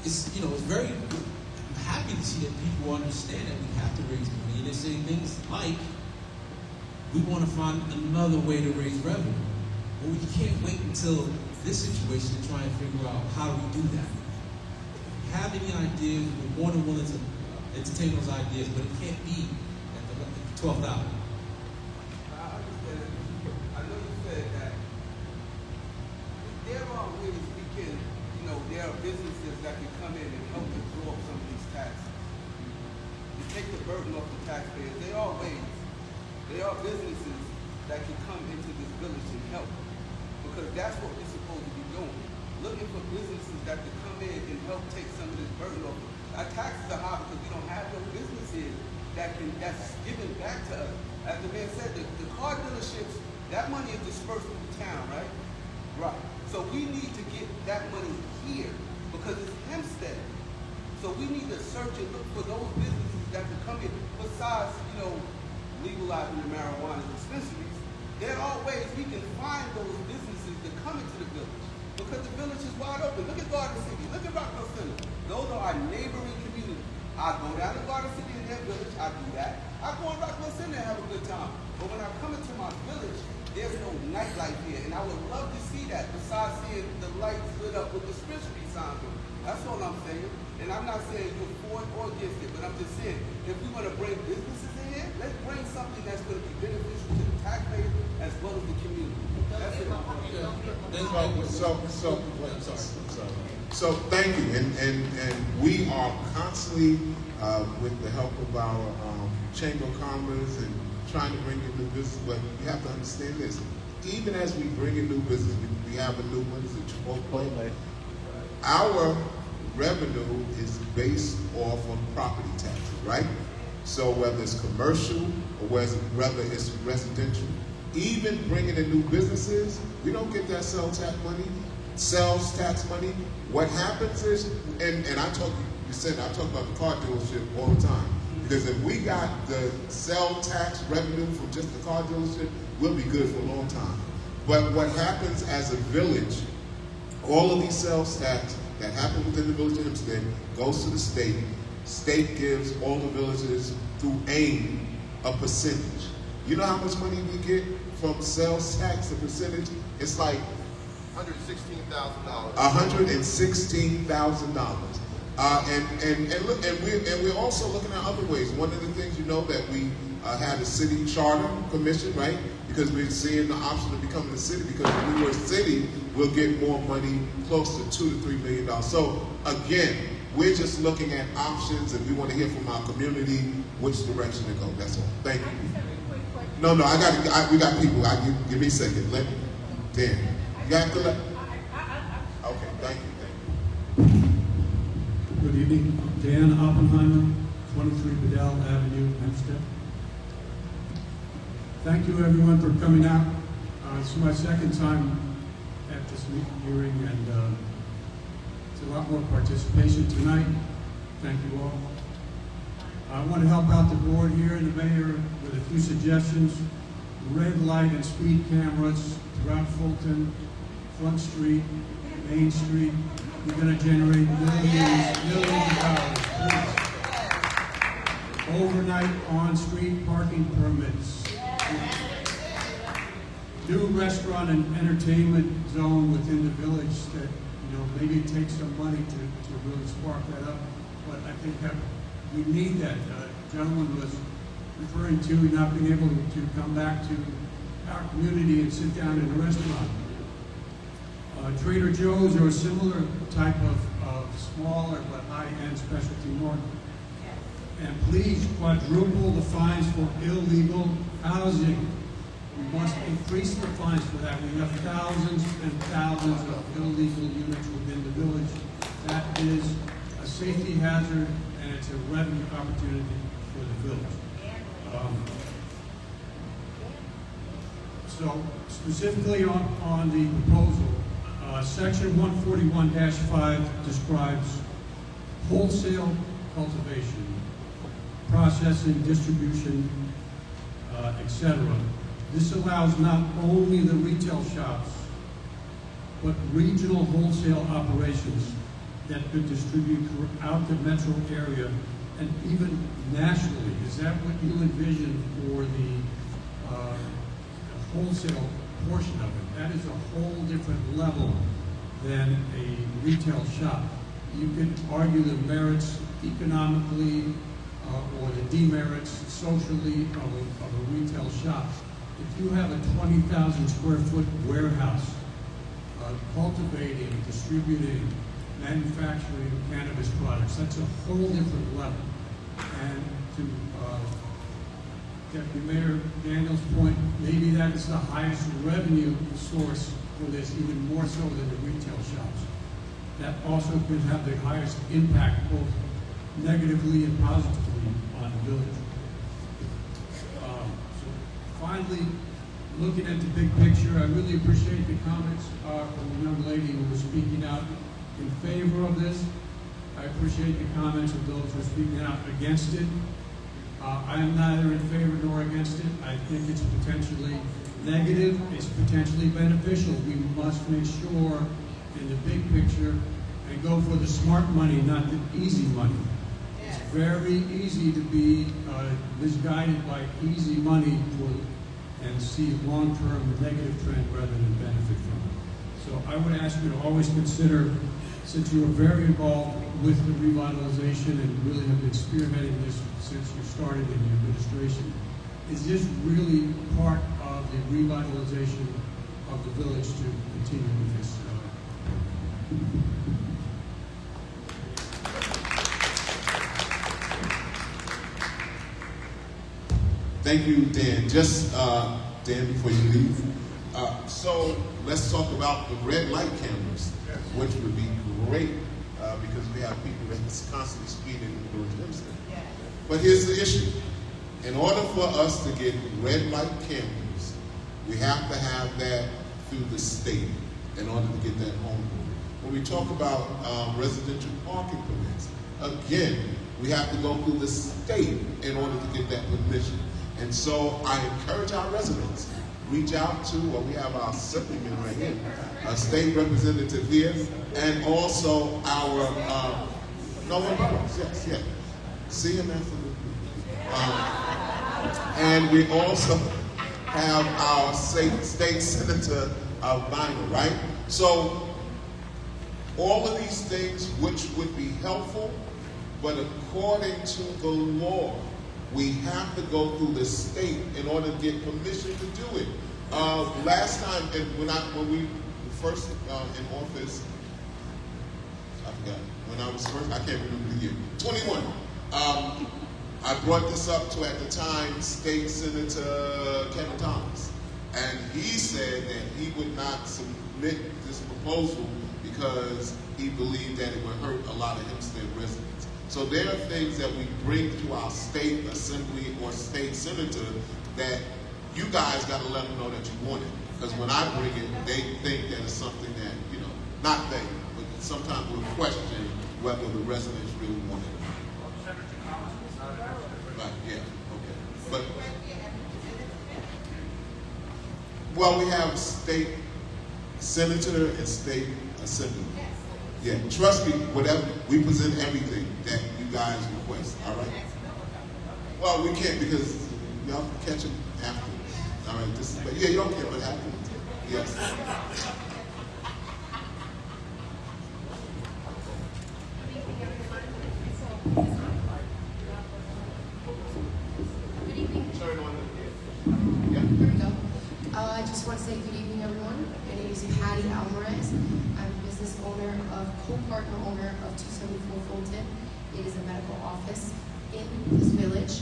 very, I'm happy to see that people understand that we have to raise money. And they say things like, we want to find another way to raise revenue. But we can't wait until this situation to try and figure out how do we do that. If you have any ideas, we're more than willing to entertain those ideas, but it can't be at the 12th hour. I understand. I know you said that there are ways we can, there are businesses that can come in and help absorb some of these taxes. To take the burden off the taxpayers. There are ways. There are businesses that can come into this village and help. Because that's what we're supposed to be doing. Looking for businesses that can come in and help take some of this burden off. Our taxes are high because we don't have no businesses that's given back to us. As the man said, the car dealerships, that money is dispersed through the town, right? Right. So we need to get that money here because it's Hempstead. So we need to search and look for those businesses that can come in. Besides, legalizing the marijuana dispensaries, there are ways we can find those businesses to come into the village because the village is wide open. Look at Garden City. Look at Rockville Center. Those are our neighboring communities. I go down to Garden City in their village. I do that. I go in Rockville Center and have a good time. But when I come into my village, there's no nightlife here, and I would love to see that. Besides seeing the lights lit up with dispensary signs on it. That's all I'm saying. And I'm not saying you're for it or against it, but I'm just saying if we want to bring businesses in here, let's bring something that's going to be beneficial to the taxpayers as well as the community. That's it. So thank you, and we are constantly with the help of our Chamber of Commerce and trying to bring in new business. But you have to understand this: even as we bring in new business, we have a new one. Is it Chipotle? Our revenue is based off of property taxes, right? So whether it's commercial or whether it's residential, even bringing in new businesses, we don't get that sales tax money. What happens is, and I talk about the car dealership all the time, because if we got the sales tax revenue from just the car dealership, we'll be good for a long time. But what happens as a village, all of these sales tax that happen within the village of Hempstead goes to the state. State gives all the villages through AIM a percentage. You know how much money we get from sales tax, a percentage? It's like $116,000. $116,000. And we're also looking at other ways. One of the things that we had a city charter commission, right? Because we're seeing the option of becoming a city. Because if we were a city, we'll get more money, close to $2 to $3 million. So again, we're just looking at options, and we want to hear from our community which direction to go. That's all. Thank you. No, we got people. Give me a second. Dan. You have to let. Okay. Thank you. Good evening. Dan Oppenheimer, 23 Bedell Avenue, Hempstead. Thank you, everyone, for coming out. It's my second time at this hearing, and it's a lot more participation tonight. Thank you all. I want to help out the board here and the mayor with a few suggestions. Red light and speed cameras throughout Fulton, Front Street, Main Street. We're going to generate millions of dollars. Please. Overnight on-street parking permits. new restaurant and entertainment zone within the village that, maybe it takes some money to really spark that up. But I think that we need that. Gentleman was referring to not being able to come back to our community and sit down in a restaurant. Trader Joe's or a similar type of smaller but high-end specialty market. And please quadruple the fines for illegal housing. We must increase the fines for that. We have thousands and thousands of illegal units within the village. That is a safety hazard and it's a revenue opportunity for the village. So specifically on the proposal, section 141-5 describes wholesale cultivation, processing, distribution, etc. This allows not only the retail shops, but regional wholesale operations that could distribute throughout the metro area and even nationally. Is that what you envision for the wholesale portion of it? That is a whole different level than a retail shop. You could argue the merits economically or the demerits socially of a retail shop. If you have a 20,000 square foot warehouse cultivating, distributing, manufacturing cannabis products, that's a whole different level. And to Deputy Mayor Daniel's point, maybe that is the highest revenue source for this, even more so than the retail shops. That also could have the highest impact, both negatively and positively, on the village. So finally, looking at the big picture, I really appreciate the comments from the young lady who was speaking out in favor of this. I appreciate the comments of those who are speaking out against it. I am neither in favor nor against it. I think it's potentially negative, it's potentially beneficial. We must make sure in the big picture and go for the smart money, not the easy money. It's very easy to be misguided by easy money and see long-term negative trend rather than benefit from it. So I would ask you to always consider, since you are very involved with the revitalization and really have been spearheading this since you started in the administration, is this really part of the revitalization of the village to continue with this? Thank you, Dan. Just, Dan, before you leave, so let's talk about the red light cameras, which would be great because we have people that's constantly speeding in the village of Hempstead. But here's the issue. In order for us to get red light cameras, we have to have that through the state in order to get that home rule. When we talk about residential parking permits, again, we have to go through the state in order to get that permission. And so I encourage our residents, reach out to, well, we have our assemblyman right here, a state representative here, and also our, yes. See him after the and we also have our state senator, Albina, right? So all of these things which would be helpful, but according to the law, we have to go through the state in order to get permission to do it. Last time, and when we were first in office, I forgot, when I was first, I can't remember the year, 21. I brought this up to, at the time, State Senator Kevin Thomas. And he said that he would not submit this proposal because he believed that it would hurt a lot of Hempstead residents. So there are things that we bring to our state assembly or state senator that you guys got to let them know that you want it. Because when I bring it, they think that it's something that, not they, but sometimes we'll question whether the residents really want it. Right, yeah, okay. But, well, we have state senator and state assembly. Yeah, trust me, whatever, we present everything that you guys request, all right? Well, we can't because y'all can catch them afterwards. All right, but yeah, you don't care what happens. Yes. Turn on the yeah. Here we go. I just want to say good evening, everyone. My name is Patty Alvarez. I'm a business owner co-partner owner of 274 Fulton. It is a medical office in this village.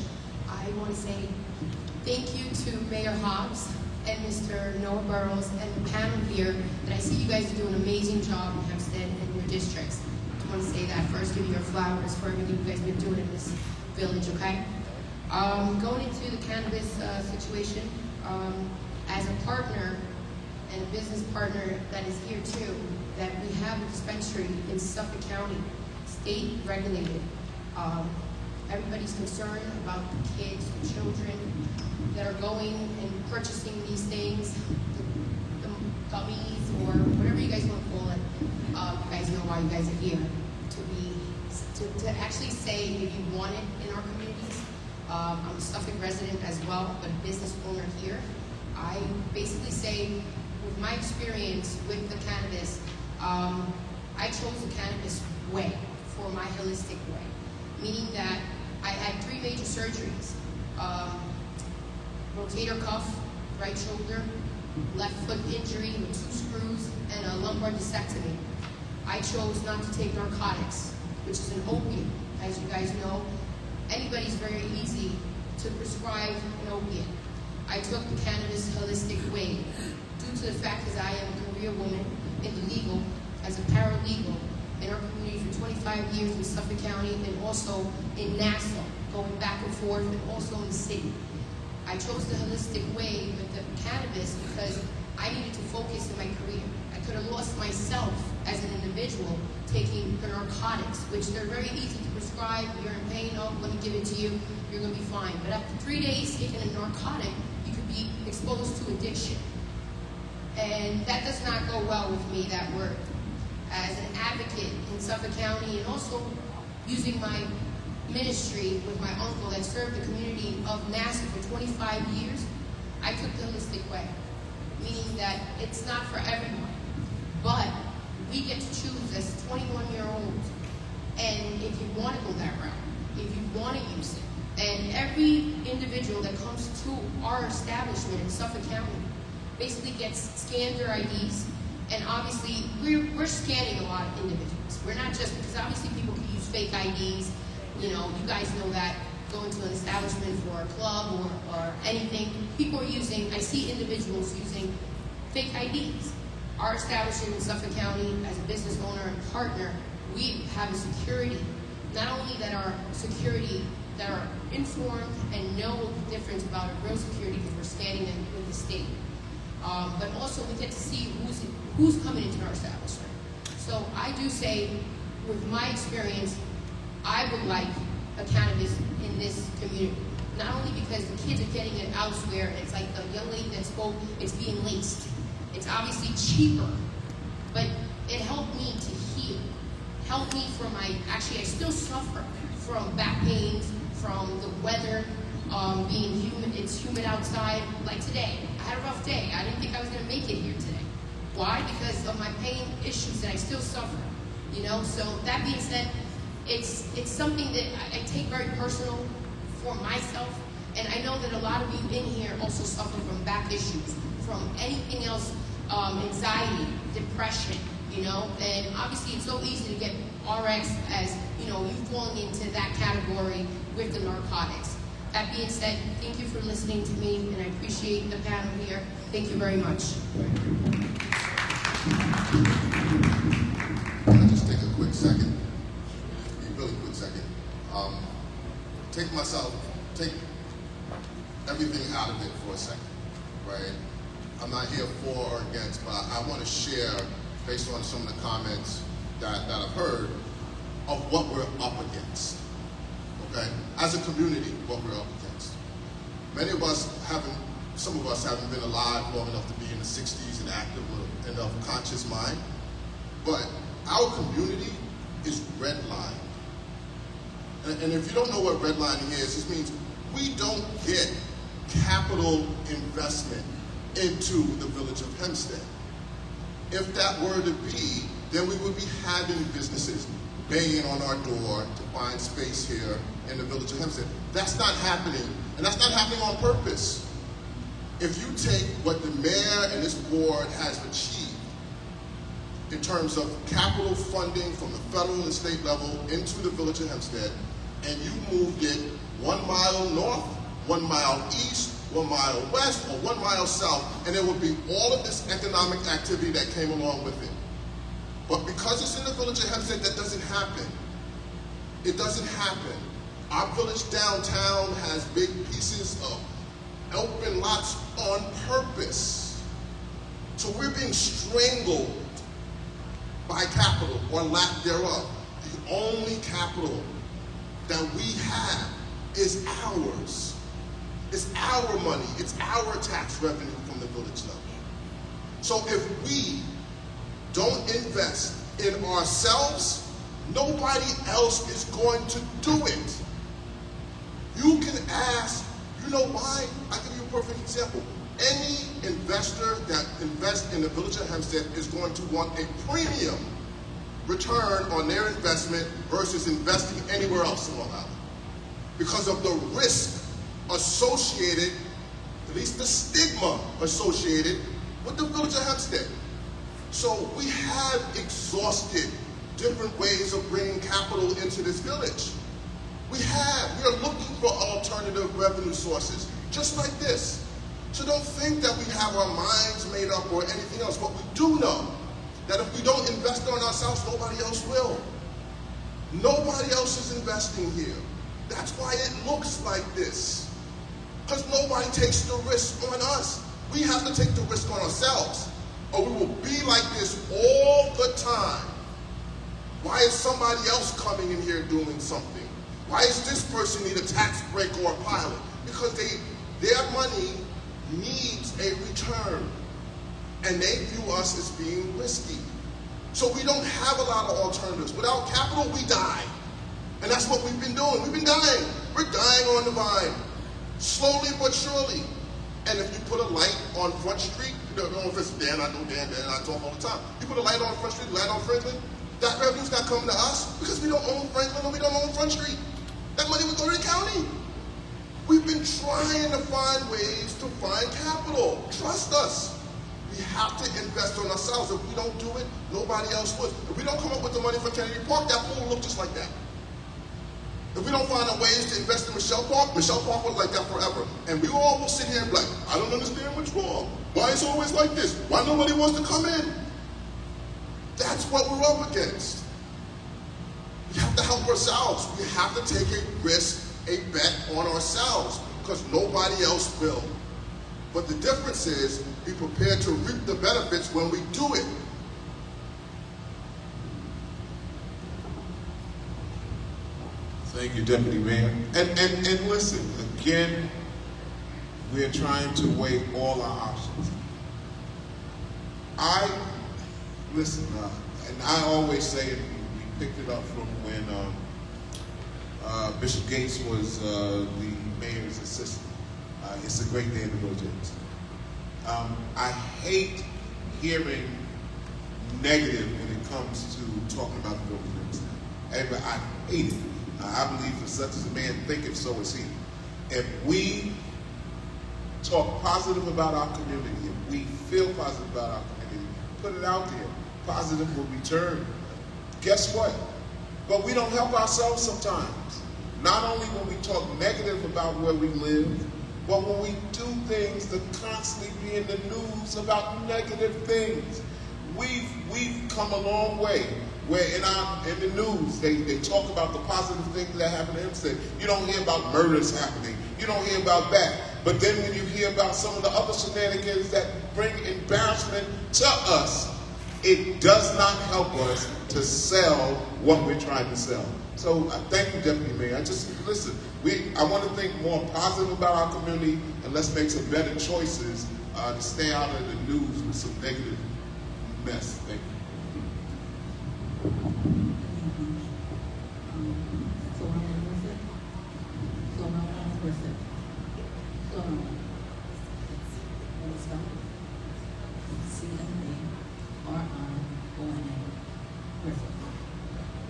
I want to say thank you to Mayor Hobbs and Mr. Noah Burrows and the panel here. That I see you guys do an amazing job in Hempstead and your districts. I just want to say that first, give you your flowers for everything you guys have been doing in this village, okay? Going into the cannabis situation, as a partner and a business partner that is here too, that we have a dispensary in Suffolk County, state regulated. Everybody's concerned about the kids, the children that are going and purchasing these things, the gummies or whatever you guys want to call it. You guys know why you guys are here, to actually say if you want it in our communities. I'm a Suffolk resident as well, but a business owner here. I basically say, with my experience with the cannabis, I chose the cannabis way for my holistic way, meaning that I had 3 major surgeries: rotator cuff, right shoulder, left foot injury with 2 screws, and a lumbar discectomy. I chose not to take narcotics, which is an opiate, as you guys know. Anybody's very easy to prescribe an opiate. I took the cannabis holistic way due to the fact that I am a career woman in the legal, as a paralegal in our community for 25 years in Suffolk County and also in Nassau, going back and forth, and also in the city. I chose the holistic way with the cannabis because I needed to focus in my career. I could have lost myself as an individual taking the narcotics, which they're very easy to prescribe. You're in pain, oh, let me give it to you, you're going to be fine. But after 3 days taking a narcotic, you could be exposed to addiction. And that does not go well with me, that word. As an advocate in Suffolk County, and also using my ministry with my uncle that served the community of Nassau for 25 years, I took the holistic way, meaning that it's not for everyone, but we get to choose as 21-year-olds, and if you want to go that route, if you want to use it. And every individual that comes to our establishment in Suffolk County basically gets scanned their IDs, and obviously we're scanning a lot of individuals. We're not just, because obviously people can use fake IDs, you know, you guys know that, going to an establishment for a club or anything, people are using, I see individuals using fake IDs. Our establishment in Suffolk County, as a business owner and partner, we have a security, not only that our security that are informed and know the difference about a real security because we're standing with the state, but also we get to see who's coming into our establishment. So I do say, with my experience, I would like a cannabis in this community. Not only because the kids are getting it elsewhere, and it's like the young lady that spoke, it's being laced. It's obviously cheaper, but it helped me to heal. Helped me from actually I still suffer from back pains, from the weather, being humid, it's humid outside. Like today, I had a rough day. I didn't think I was gonna make it here today. Why? Because of my pain issues that I still suffer, you know? So that being said, it's something that I take very personal for myself, and I know that a lot of you in here also suffer from back issues, from anything else, anxiety, depression, you know, and obviously it's so easy to get RX as, you know, you falling into that category with the narcotics. That being said, thank you for listening to me, and I appreciate the panel here. Thank you very much. Can I just take a quick second? A really quick second. Take everything out of it for a second, right? I'm not here for or against, but I want to share, based on some of the comments that I've heard, of what we're up against, okay? As a community, what we're up against. Many of us some of us haven't been alive long enough to be in the 60s and active and of a conscious mind, but our community is redlined. And if you don't know what redlining is, this means we don't get capital investment into the village of Hempstead. If that were to be, then we would be having businesses banging on our door to find space here in the village of Hempstead. That's not happening, and that's not happening on purpose. If you take what the mayor and this board has achieved in terms of capital funding from the federal and state level into the village of Hempstead, and you moved it 1 mile north, 1 mile east, 1 mile west, or 1 mile south, and there would be all of this economic activity that came along with it. But because it's in the village of Hempstead, that doesn't happen. It doesn't happen. Our village downtown has big pieces of open lots on purpose. So we're being strangled by capital or lack thereof. The only capital that we have is ours. It's our money. It's our tax revenue from the village level. So if we don't invest in ourselves, nobody else is going to do it. You can ask, you know why? I'll give you a perfect example. Any investor that invests in the village of Hempstead is going to want a premium return on their investment versus investing anywhere else in Long Island, because of the risk associated, at least the stigma associated with the village of Hempstead. So we have exhausted different ways of bringing capital into this village. We are looking for alternative revenue sources, just like this. So don't think that we have our minds made up or anything else, but we do know that if we don't invest on ourselves, nobody else will. Nobody else is investing here. That's why it looks like this, because nobody takes the risk on us. We have to take the risk on ourselves, or we will be like this all the time. Why is somebody else coming in here doing something? Why does this person need a tax break or a pilot? Because their money needs a return, and they view us as being risky. So we don't have a lot of alternatives. Without capital, we die. And that's what we've been doing. We've been dying. We're dying on the vine, slowly but surely. And if you put a light on Front Street, you don't know if it's Dan, I know Dan, I talk all the time. You put a light on Front Street, light on Franklin, that revenue's not coming to us because we don't own Franklin and we don't own Front Street. That money would go to the county. We've been trying to find ways to find capital. Trust us. We have to invest on ourselves. If we don't do it, nobody else would. If we don't come up with the money for Kennedy Park, that pool will look just like that. If we don't find ways to invest in Michelle Park will look like that forever. And we all will sit here and be like, I don't understand what's wrong. Why it's always like this? Why nobody wants to come in? That's what we're up against. We have to help ourselves. We have to take a risk, a bet on ourselves, because nobody else will. But the difference is, be prepared to reap the benefits when we do it. Thank you, Deputy Mayor. And listen, again, we're trying to weigh all our options. Listen, and I always say, and we picked it up from when Bishop Gates was the mayor's assistant. It's a great day in the village. I hate hearing negative when it comes to talking about the village. I hate it. I believe for such as a man thinketh, so is he. If we talk positive about our community, if we feel positive about our community, put it out there, positive will return. Guess what? But we don't help ourselves sometimes. Not only when we talk negative about where we live, but when we do things that constantly be in the news about negative things. We've come a long way. Where in the news, they talk about the positive things that happen in Hempstead. You don't hear about murders happening. You don't hear about that. But then when you hear about some of the other shenanigans that bring embarrassment to us, it does not help us to sell what we're trying to sell. So thank you, Deputy Mayor. Listen, I want to think more positive about our community, and let's make some better choices to stay out of the news with some negative mess. Thank you. Griffin.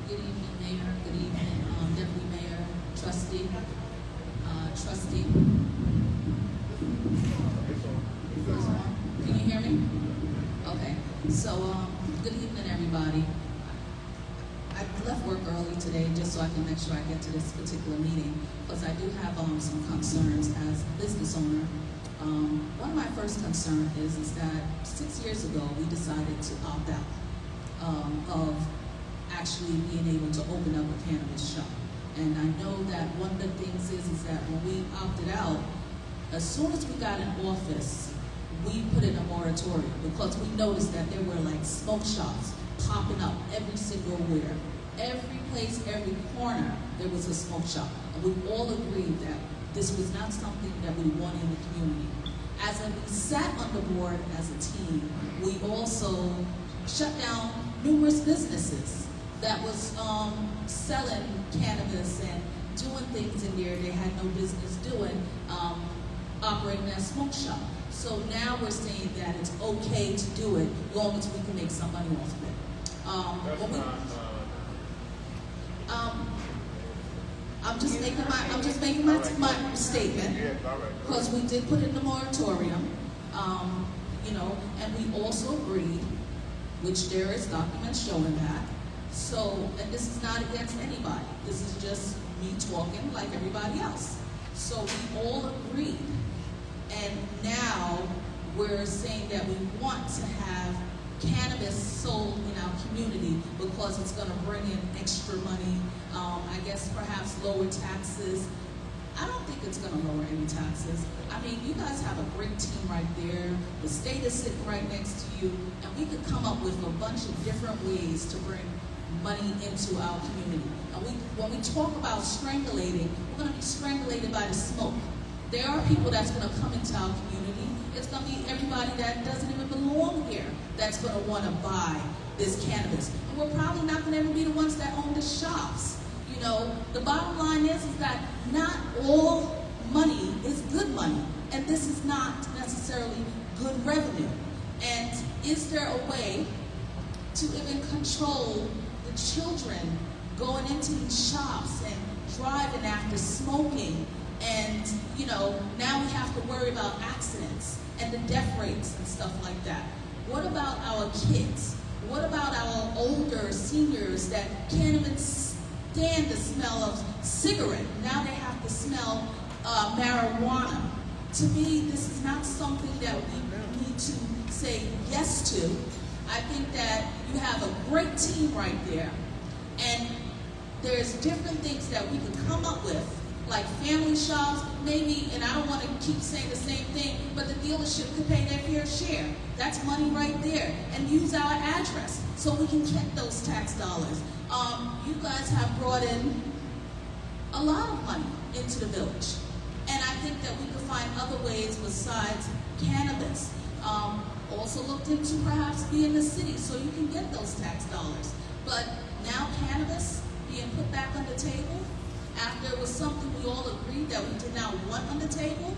Good evening, Mayor. Good evening, Deputy Mayor, Trustee. Can you hear me? Okay. So, good evening, everybody. I left work early today just so I can make sure I get to this particular meeting, because I do have some concerns as a business owner. One of my first concerns is that 6 years ago we decided to opt out of actually being able to open up a cannabis shop. And I know that one of the things is that when we opted out, as soon as we got in office, we put in a moratorium because we noticed that there were like smoke shops popping up every single where. Every place, every corner, there was a smoke shop. And we all agreed that this was not something that we wanted in the community. As we sat on the board as a team, we also shut down numerous businesses that was selling cannabis and doing things in there they had no business doing, operating a smoke shop. So now we're saying that it's okay to do it, as long as we can make some money off of it. I'm just making my statement, because we did put in the moratorium, and we also agreed, which there is documents showing that. So, and this is not against anybody. This is just me talking like everybody else. So we all agreed. And now we're saying that we want to have cannabis sold in our community because it's going to bring in extra money. I guess perhaps lower taxes. I don't think it's going to lower any taxes. I mean, you guys have a great team right there. The state is sitting right next to you, and we could come up with a bunch of different ways to bring money into our community. And when we talk about strangulating, we're going to be strangulated by the smoke. There are people that's going to come into our community. It's going to be everybody that doesn't even belong here that's going to want to buy this cannabis. And we're probably not going to ever be the ones that own the shops. You know, the bottom line is that not all money is good money. And this is not necessarily good revenue. And is there a way to even control the children going into these shops and driving after smoking? And, now we have to worry about accidents and the death rates and stuff like that. What about our kids? What about our older seniors that can't even stand the smell of cigarette? Now they have to smell marijuana. To me, this is not something that we need to say yes to. I think that you have a great team right there. And there's different things that we can come up with, like family shops, maybe, and I don't want to keep saying the same thing, but the dealership could pay their fair share. That's money right there. And use our address so we can get those tax dollars. You guys have brought in a lot of money into the village. And I think that we could find other ways besides cannabis. Also looked into perhaps being the city so you can get those tax dollars. But now cannabis being put back on the table, after it was something we all agreed that we did not want on the table,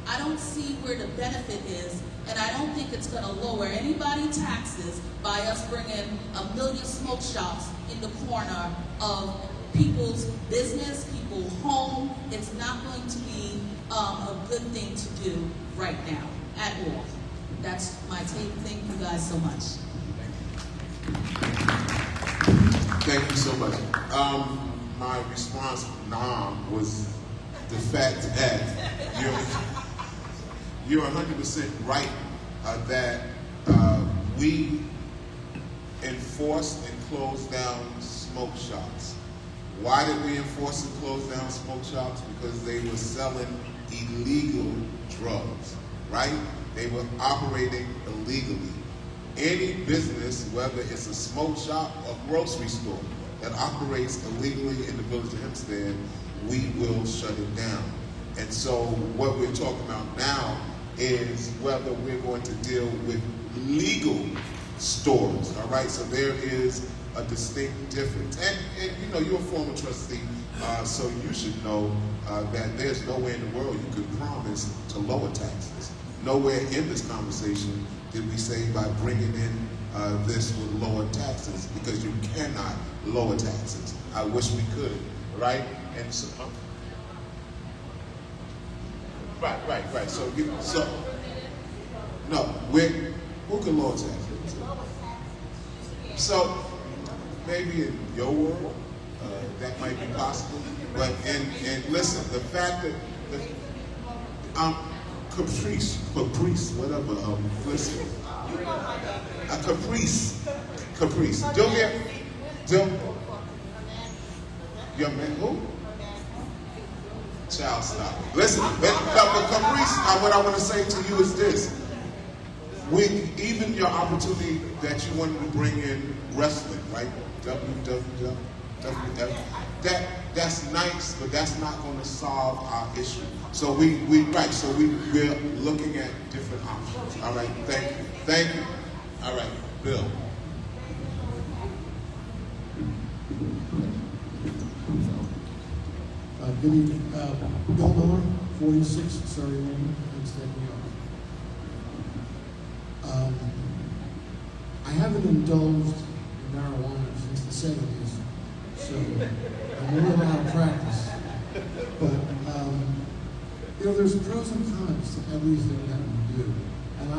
I don't see where the benefit is, and I don't think it's going to lower anybody's taxes by us bringing 1 million smoke shops in the corner of people's business, people's home. It's not going to be a good thing to do right now at all. That's my take. Thank you guys so much. Thank you so much. My response, was the fact that you're 100% right that we enforced and closed down smoke shops. Why did we enforce and close down smoke shops? Because they were selling illegal drugs, right? They were operating illegally. Any business, whether it's a smoke shop or grocery store, that operates illegally in the village of Hempstead, we will shut it down. And so what we're talking about now is whether we're going to deal with legal stores, all right? So there is a distinct difference. And you're a former trustee, so you should know that there's nowhere in the world you could promise to lower taxes. Nowhere in this conversation did we say by bringing in this would lower taxes, because you cannot lower taxes. I wish we could, right? And so, right. So no, who can lower taxes? So maybe in your world that might be possible, but and listen, the fact that caprice, whatever, listen, a caprice. Young man, who? Child, stop. Listen, but caprice. What I want to say to you is this: even your opportunity that you wanted to bring in wrestling, right? WWF. That's nice, but that's not going to solve our issue. So we're looking at different options. All right, thank you. All right, Bill. Good evening. Bill Miller, 46 Surrey Lane, Hempstead, New York. I haven't indulged in marijuana since the 70s, so I'm a little out of practice. But, there's pros and cons to everything that we do. And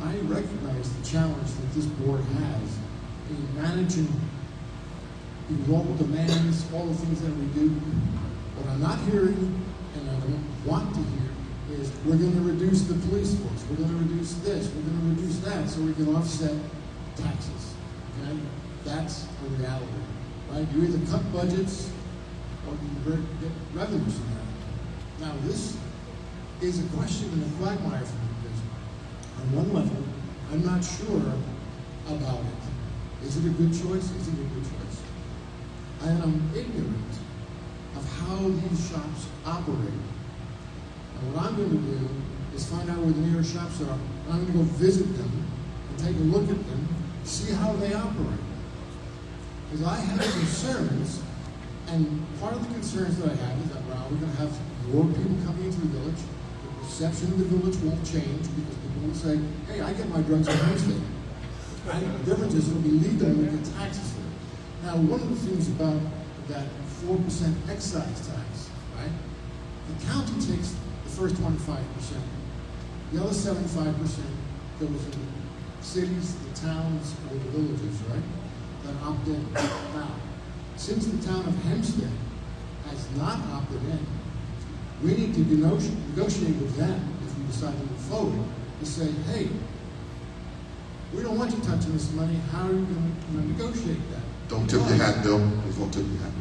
I recognize the challenge that this board has in managing the local demands, all the things that we do. What I'm not hearing, and I don't want to hear, is we're going to reduce the police force, we're going to reduce this, we're going to reduce that, so we can offset taxes. Okay? That's the reality, right? You either cut budgets or you get revenues from that. Now, this is a question in a quagmire for me, because on one level, I'm not sure about it. Is it a good choice? Is it a good choice? And I'm ignorant of how these shops operate. And what I'm going to do is find out where the nearest shops are. I'm going to go visit them and take a look at them, see how they operate. Because I have concerns, and part of the concerns that I have is that, well, we're going to have more people coming into the village. The perception of the village won't change, because people will say, hey, I get my drugs from Hempstead. The difference is it'll be legal and we get taxes for it. Now, one of the things about that 4% excise tax, right? The county takes the first 25%. The other 75% goes in the cities, the towns, or the villages, right? That opt in. Now, since the town of Hempstead has not opted in, we need to negotiate with them, if we decide to move forward, to say, hey, we don't want you touching this money. How are you going to negotiate that? Don't tip your hat, Bill. Please don't tip your hat.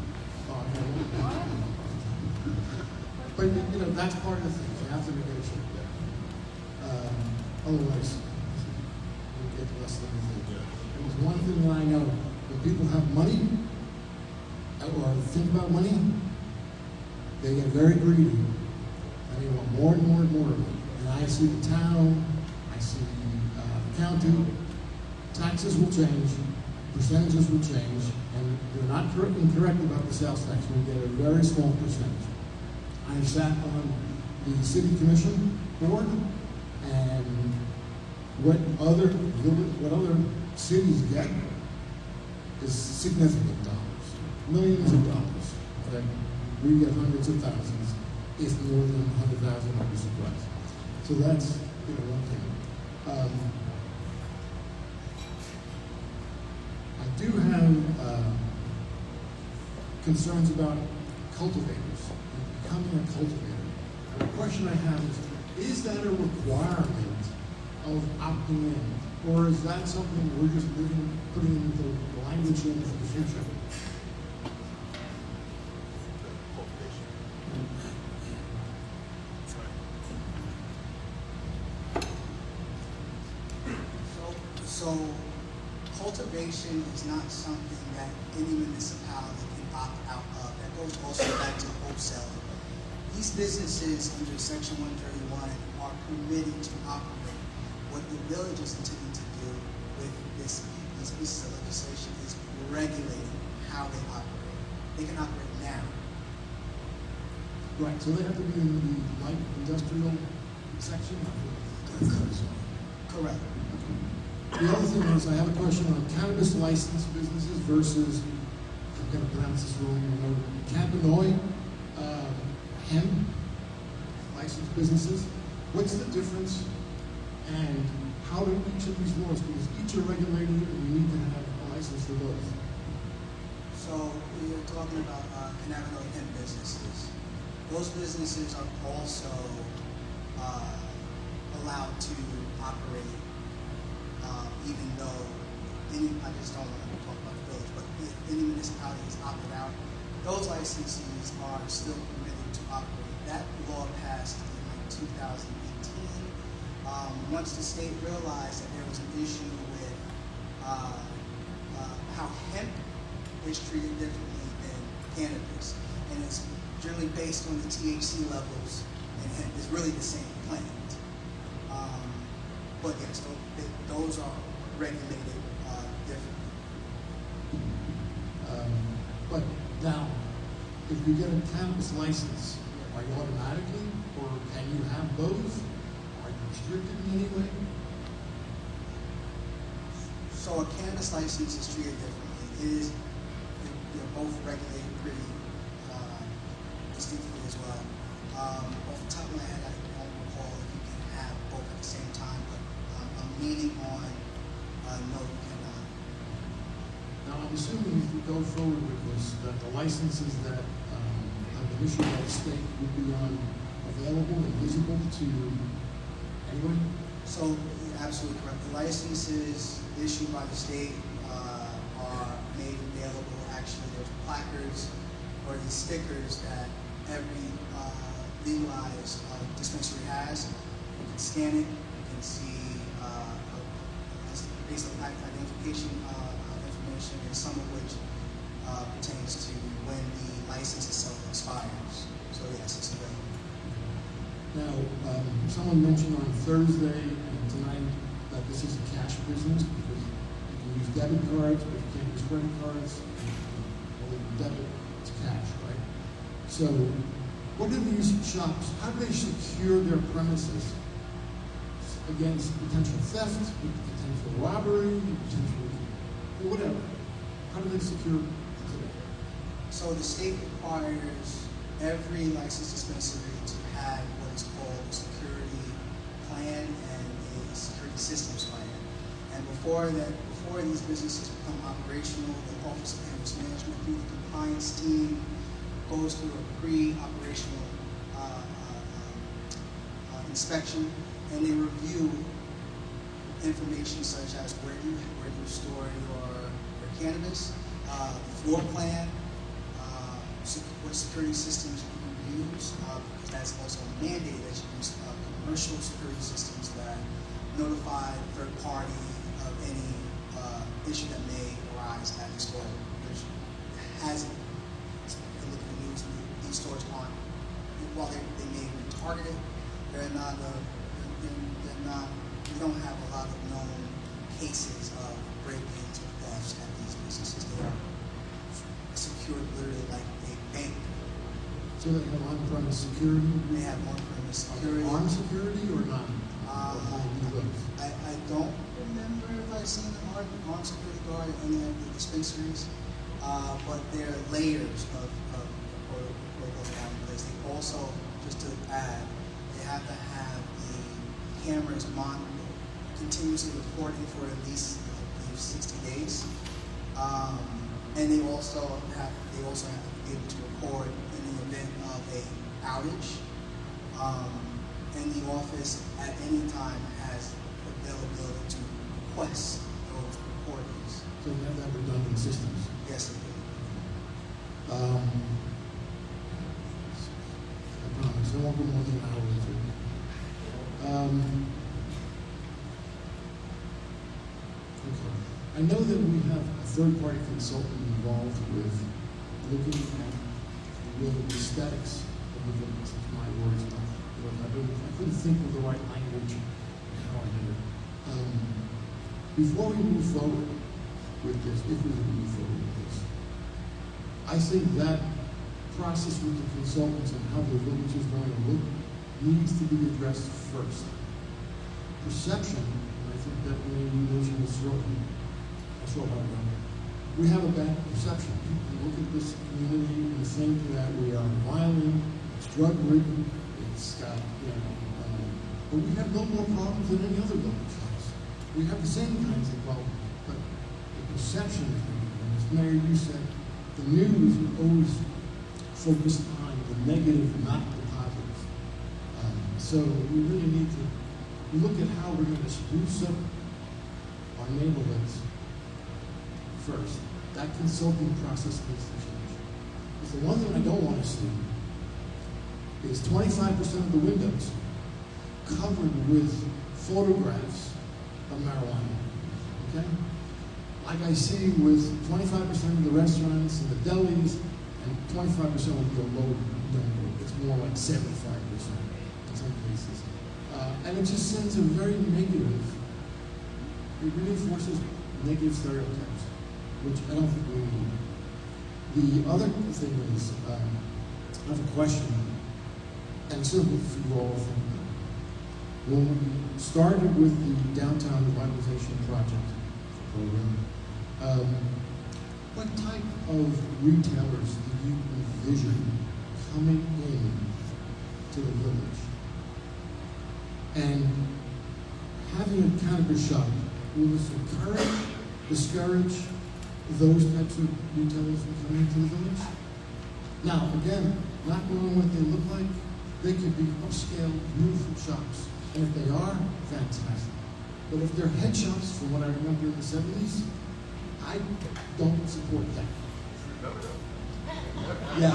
But that's part of the thing. You have to negotiate that. Otherwise, you get less than anything. There's one thing that I know: when people have money or think about money, they get very greedy, and they want more and more and more of it. And I see the town, I see the county. Taxes will change, percentages will change, and they're not incorrect about the sales tax. We get a very small percentage. I sat on the city commission board, and what other cities get is significant dollars, millions of dollars. Okay? We get hundreds of thousands, if more than 100,000, I'd be surprised. So that's one thing. I do have concerns about cultivators, becoming a cultivator. And the question I have is that a requirement of opting in? Or is that something we're just putting the language in for the future? So cultivation is not something that any municipality can opt out of. That goes also back to wholesaling. These businesses under Section 131 are permitted to operate. What the village is intending to do with these pieces of legislation is regulating how they operate. They can operate now. Right, so they have to be in the light industrial section? Correct. Okay. The other thing is, I have a question on cannabis licensed businesses versus, I'm gonna pronounce this wrong, cannabinoid, hemp licensed businesses. What's the difference? And how do each of these laws, because each are regulated and you need to have a license for both. So we're talking about cannabinoid hemp businesses. Those businesses are also allowed to operate, even though I just don't want to talk about the village, but if any municipality is opted out, those licenses are still permitted to operate. That law passed in 2018. Once the state realized that there was an issue with how hemp is treated differently than cannabis, and it's generally based on the THC levels, and hemp is really the same plant. But yes, those are regulated differently. But now, if you get a cannabis license, are you automatically, or can you have both? Are you restricted in any way? So a cannabis license is treated differently. They're both regulated pretty distinctly as well. Off the top of my head, I don't recall if you can have both at the same time, but I'm leaning on no, you cannot. Now, I'm assuming if we go forward with this, that the licenses that have been issued by the state would be available and visible to anyone? So, you're absolutely correct. The licenses issued by the state are made available. Actually, there's placards or these stickers that every legalized dispensary has. You can scan it. You can see basic identification information, and some of which pertains to when the license itself expires. So yes, it's available. Now, someone mentioned on Thursday and tonight that this is a cash business because you can use debit cards, but you can't use credit cards. Only debit, it's cash, right? So, what do these shops, how do they secure their premises against potential theft, potential robbery, potential whatever? How do they secure today? So the state requires every licensed dispensary to have what is called a security plan and a security systems plan. And before these businesses become operational, the Office of Cannabis Management through the compliance team goes through a pre-operational inspection, and they review information such as where do you store your cannabis, the floor plan, what security systems you use, because that's also a mandate that you use commercial security systems that notify the third party of any issue that may arise at the store, which hasn't. If you look at the news, these stores aren't, while they may be targeted, they're not, we don't have a lot of known cases of break-ins or thefts at these businesses. They are secured literally like a bank. So they have on-premise security? They have on-premise security. Armed security or not? I don't remember if I've seen an armed security guard in any of the dispensaries, but there are layers of protocols down in place. They also, just to add, they have to have the cameras continuously recording for at least 60 days. And they also have to be able to record in the event of a outage. And the office at any time has the availability to request those recordings. So you have to have redundant systems? Yes, they do. I promise, I won't go more than an hour or two. Okay. I know that we have a third-party consultant involved with looking at the aesthetics of the business. It's my words, I couldn't think of the right language. How I did it. Before we move forward with this, if we move forward with this, I think that process with the consultants and how the village is going to look needs to be addressed first. Perception, and I think that maybe mentioned this shortly. We have a bad perception. People look at this community and think that we are violent, it's drug-ridden, it's got, but we have no more problems than any other village has. We have the same kinds of problems, but the perception is different. As Mayor, you said, the news is always focused on the negative, not the positive. So we really need to look at how we're going to spruce up our neighborhoods first. That consulting process needs to change. Because the one thing I don't want to see is 25% of the windows covered with photographs of marijuana. Okay? Like I see with 25% of the restaurants and the delis, and 25% would be a low number. It's more like 75% in some cases. And it just sends a very negative, it reinforces negative stereotypes, which I don't think we need. The other thing is, I have a question, and it's simple for you all to think about. When we started with the Downtown Revitalization Project program, what type of retailers do you envision coming in to the village? And having a cannabis shop, will this encourage, discourage those types of retailers from coming into the village? Now, again, not knowing what they look like, they could be upscale, beautiful shops. And if they are, fantastic. But if they're head shops, from what I remember in the 70s, I don't support that. Yeah.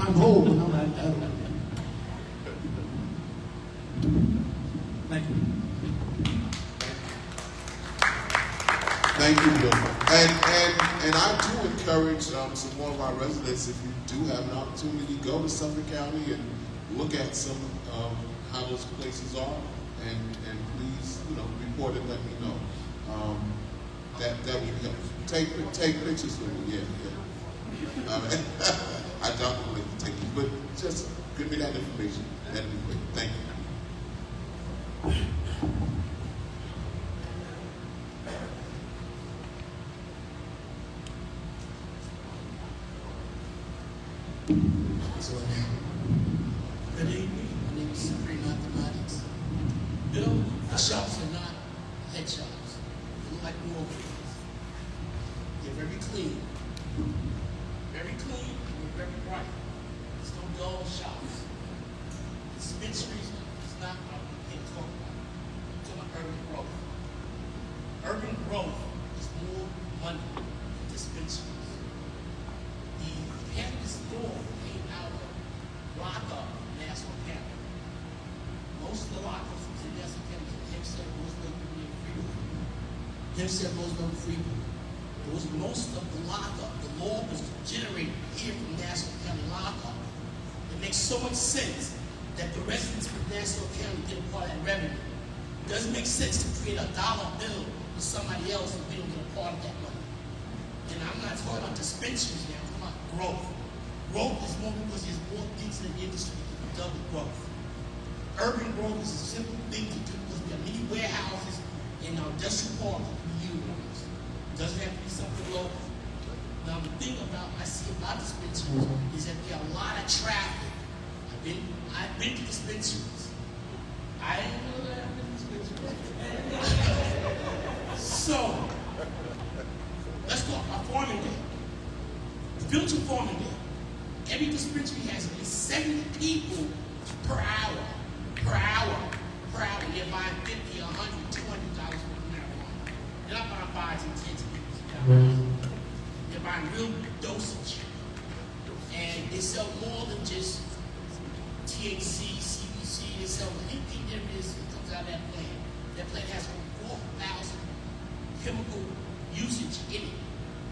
I'm old, but I'm not that old. Thank you. Thank you, Bill. And I do encourage some more of our residents, if you do have an opportunity, go to Suffolk County and look at some how those places are, and please, report and let me know. That would help. Take pictures with me, yeah. I don't really take it, but just give me that information. That'd be great. Thank you. Good evening. My name is Supreme Mathematics. Bill, the shops are not head shops. They look like New Orleans. They're very clean. Very clean and very bright. There's no dull shops. Dispensaries is not what we can talk about. We're talking about urban growth. Urban growth is more money than dispensaries. The cannabis store came out of lockup in Nassau County. Most of the lockups was in Nassau County, Hempstead, Roosevelt, and Freeport. Hempstead, Roosevelt, Freeport. There was most of the lockup. The law was generated here from Nassau County lockup. It makes so much sense that the residents of Nassau County get a part of that revenue. It doesn't make sense to create a dollar bill for somebody else and we don't get a part of that money. And I'm not talking about dispensaries now, I'm talking about growth. Growth is more because there's more things in the industry that can be done with growth. Urban growth is a simple thing to do because we have many warehouses in our industrial park that we utilize. It doesn't have to be something local. Now the thing about, I see a lot of dispensaries is that there are a lot of traffic. I've been to dispensaries. I didn't know that I've been to dispensaries. So, let's talk about Farmingdale. The village of Farmingdale. Every dispensary has at least 70 people per hour. They're buying $50, $100, $200 worth of marijuana. They're not buying 5s and 10s people. They're buying real dosage. And they sell more than just THC, CBC. They sell anything there is that comes out of that plant. That plant has over 4,000 chemical usage in it.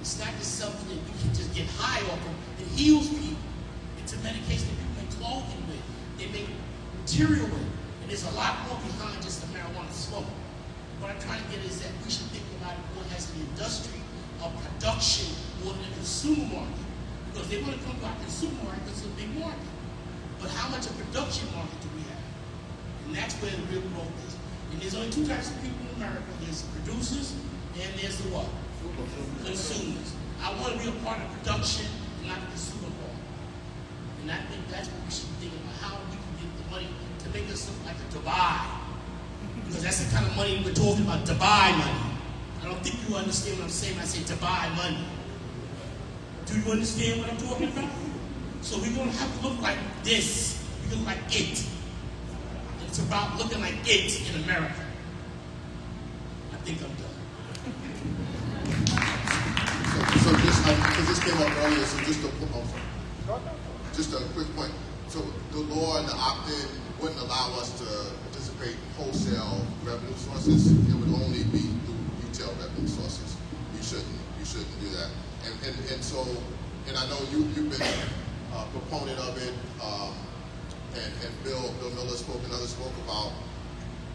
It's not just something that you can just get high off of. It heals people. It's a medication that people make clothing with. They make material with. And there's a lot more behind just the marijuana smoke. What I'm trying to get is that we should think about it more as an industry of production more than a consumer market. Because they want to come to our consumer market because it's a big market. But how much of a production market do we have? And that's where the real growth is. And there's only two types of people in America. There's producers and there's the what? Consumers. I want to be a part of production and not the consumer part. And I think that's what we should be thinking about, how we can get the money to make us look like a Dubai. Because that's the kind of money we're talking about, Dubai money. I don't think you understand what I'm saying when I say Dubai money. Do you understand what I'm talking about? So we're going to have to look like this. We're going to look like it. And it's about looking like it in America. I think I'm done. So just, because this came up earlier, so just a quick point. So the law and the opt-in wouldn't allow us to participate in wholesale revenue sources. It would only be through retail revenue sources. You shouldn't do that. And I know you've been a proponent of it, and Bill Miller spoke and others spoke about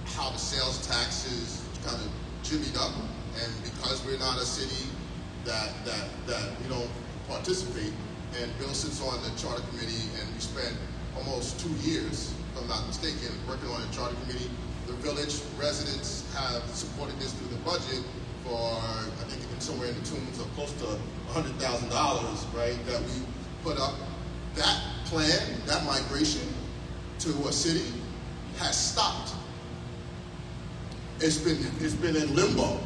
how the sales tax is kind of jimmied up, and because we're not a city that we don't participate, and Bill sits on the charter committee, and we spent almost 2 years, if I'm not mistaken, working on the charter committee. The village residents have supported this through the budget for, I think, somewhere in the tunes of close to $100,000, right, that we put up. That plan, that migration to a city has stopped. It's been in limbo.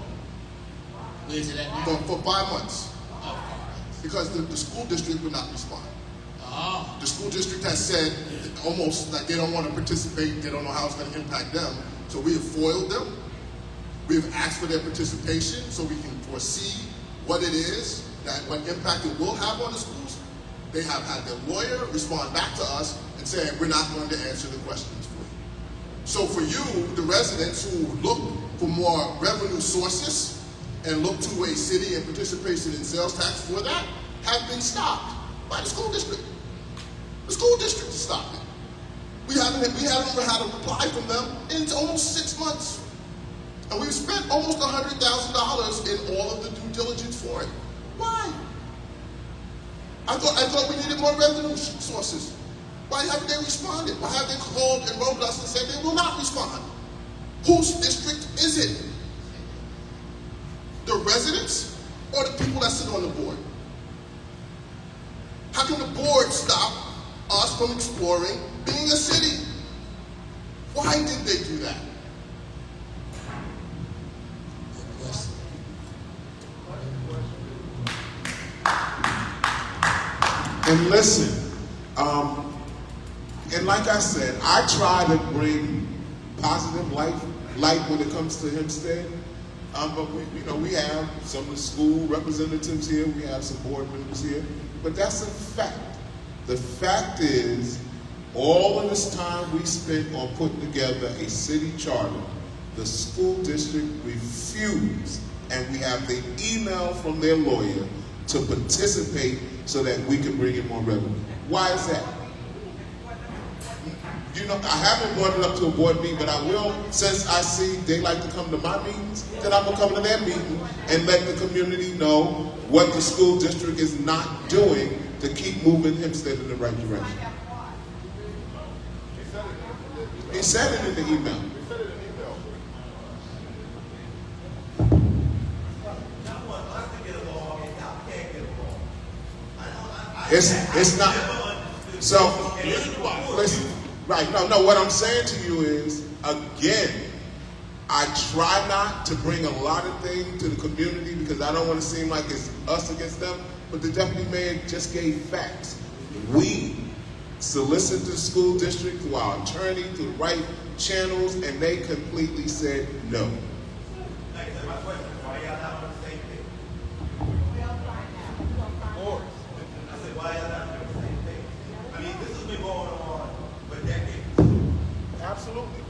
Where's it at now? For 5 months. Because the school district would not respond. Oh. The school district has said almost like they don't want to participate, they don't know how it's going to impact them. So we have foiled them. We have asked for their participation so we can foresee what it is, what impact it will have on the schools. They have had their lawyer respond back to us and say, we're not going to answer the questions for you. So for you, the residents who look for more revenue sources and look to a city and participation in sales tax for that, have been stopped by the school district. The school district has stopped it. We haven't even had a reply from them in almost 6 months. And we've spent almost $100,000 in all of the due diligence for it. Why? I thought we needed more revenue sources. Why haven't they responded? Why have they called and wrote us and said they will not respond? Whose district is it? The residents or the people that sit on the board? How can the board stop us from exploring being a city? Why did they do that? And listen, and like I said, I try to bring positive light when it comes to Hempstead. But we have some of the school representatives here, we have some board members here, but that's a fact. The fact is, all of this time we spent on putting together a city charter, the school district refused, and we have the email from their lawyer to participate so that we can bring in more revenue. Why is that? I haven't brought it up to a board meeting, but I will, since I see they like to come to my meetings, then I'm going to come to their meeting and let the community know what the school district is not doing to keep moving Hempstead in the right direction. He said it in the email. It's not. So, listen. Right, no, what I'm saying to you is, again, I try not to bring a lot of things to the community because I don't want to seem like it's us against them, but the deputy mayor just gave facts. We solicited the school district through our attorney, through the right channels, and they completely said no. Absolutely.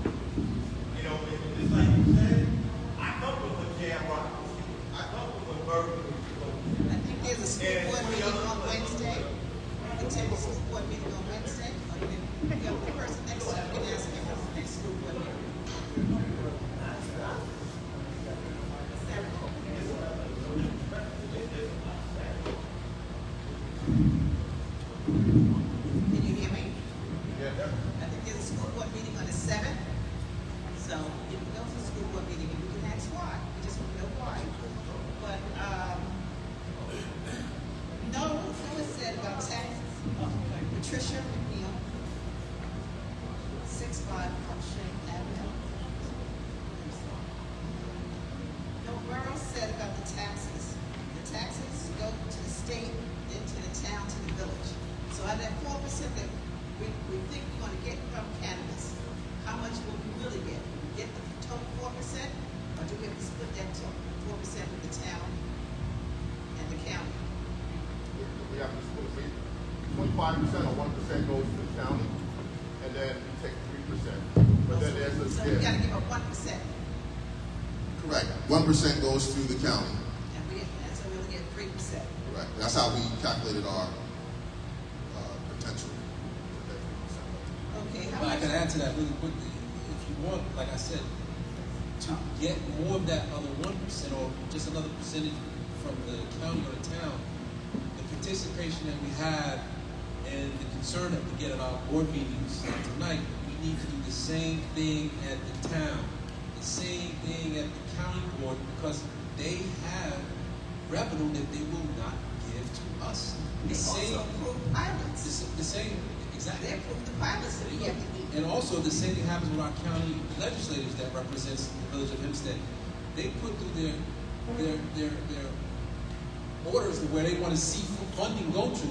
Just like you said, I come from a jam rock. I come from a burger. I think there's a school board meeting on Wednesday. You can attend the school board meeting on Wednesday, or you can have the person next to you, you can ask him for the next school board meeting. Can you hear me? I think there's a school board meeting on the 7th. So, you can go for Patricia McNeil, 6'5" Hempstead Avenue. No borough said about the taxes. The taxes go to the state, then to the town, to the village. So out of that 4% that we think we're gonna get from cannabis, how much will we really get? Get the total 4%, or do we have to split that 4% with the town and the county? We have to split it. 25% or 1% goes to the county, and then we take 3%. But then there's a So we gotta give up 1%, correct. 1% goes to the county. and so we only get 3%. Correct. That's how we calculated our potential. Okay, how But I much? can add to that really quickly. If you want, like I said, to get more of that other 1% or just another percentage from the county or the town, the participation that we have and the concern that we get at our board meetings tonight, we need to do the same thing at the town, the same thing at the county board, because they have revenue that they will not give to us. They also approve pilots. The same, exactly. They approve the pilots that we have to eat. And also the same thing happens with our county legislators that represents the village of Hempstead. They put through their orders where they want to see funding go to.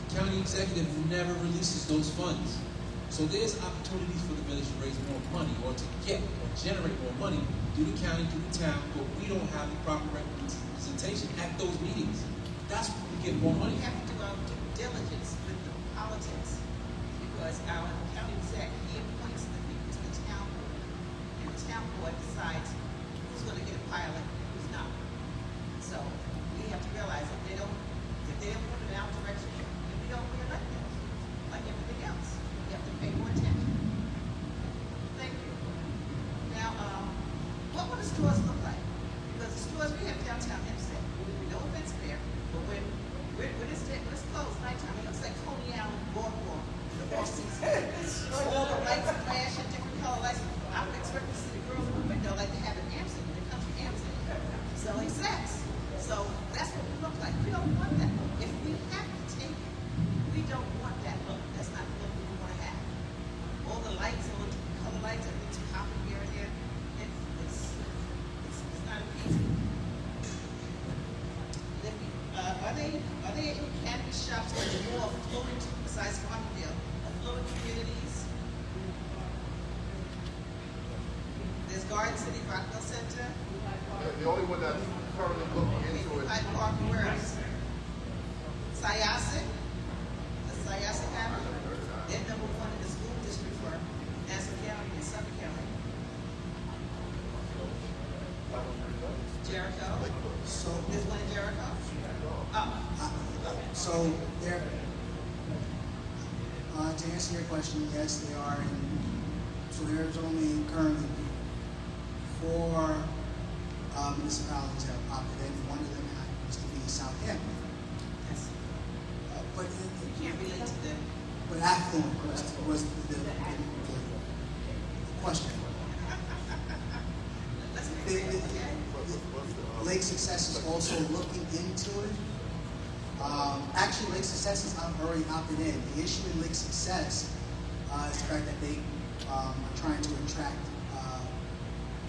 The county executive never releases those funds. So there's opportunities for the village to raise more money or to get or generate more money through the county, through the town, but we don't have the proper representation at those meetings. That's where we get more money. We have to do our due diligence with the politics, because our county exec, he appoints the people to the town board, and the town board decides who's gonna get a pilot, who's not. So we have to realize if they don't put it out direction, then we don't re-elect them, like everything else. We have to pay more attention. Thank you. Now, what will the stores look like? Because the stores we have downtown Hempstead, no offense there, but when it's closed nighttime, it looks like Coney Island boardwalk. All the lights flash and different color lights. I would expect to see the girls in the window like they have in Amsterdam, in the country Amsterdam, selling sex. So that's what we look like. We don't want that look. If we have to take it, we don't want that look. That's not the look we want to have. All the lights, all the color lights, everything's popping here and there. It's not appeasing. Are there any cannabis shops that are more affluent, besides Farmingdale, affluent communities? There's Garden City, Rockville Center. The only one that's currently looking into it. Hyde Park, where else? Syosset? Does Syosset have it? They're number one in the school district for Nassau County and Suffolk County. Jericho? So, There's one in Jericho? Oh. so there, to answer your question, yes, they are. So there's only currently 4 municipalities that have opted in. One of them happens to be Southampton. Yes. But You can't relate to them. But affluent was the question. Lake Success is also looking into it. Actually, Lake Success has already opted in. The issue in Lake Success is the fact that they are trying to attract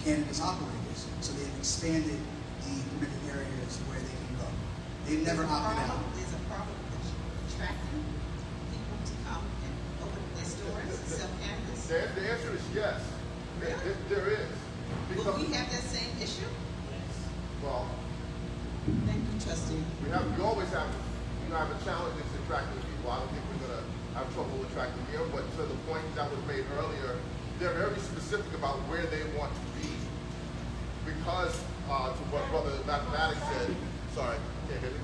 cannabis operators. So they've expanded the permitted areas where they can go. They've never opted out. There's a problem with attracting people to come and open their stores and sell cannabis. The answer is yes. Really? There is. Will we have that same issue? Well, Thank you, trustee. we always have a challenge in attracting people. I don't think we're gonna have trouble attracting here, but to the point that was made earlier, they're very specific about where they want to be. Because to what Brother Mathematics said, sorry, can't hear me.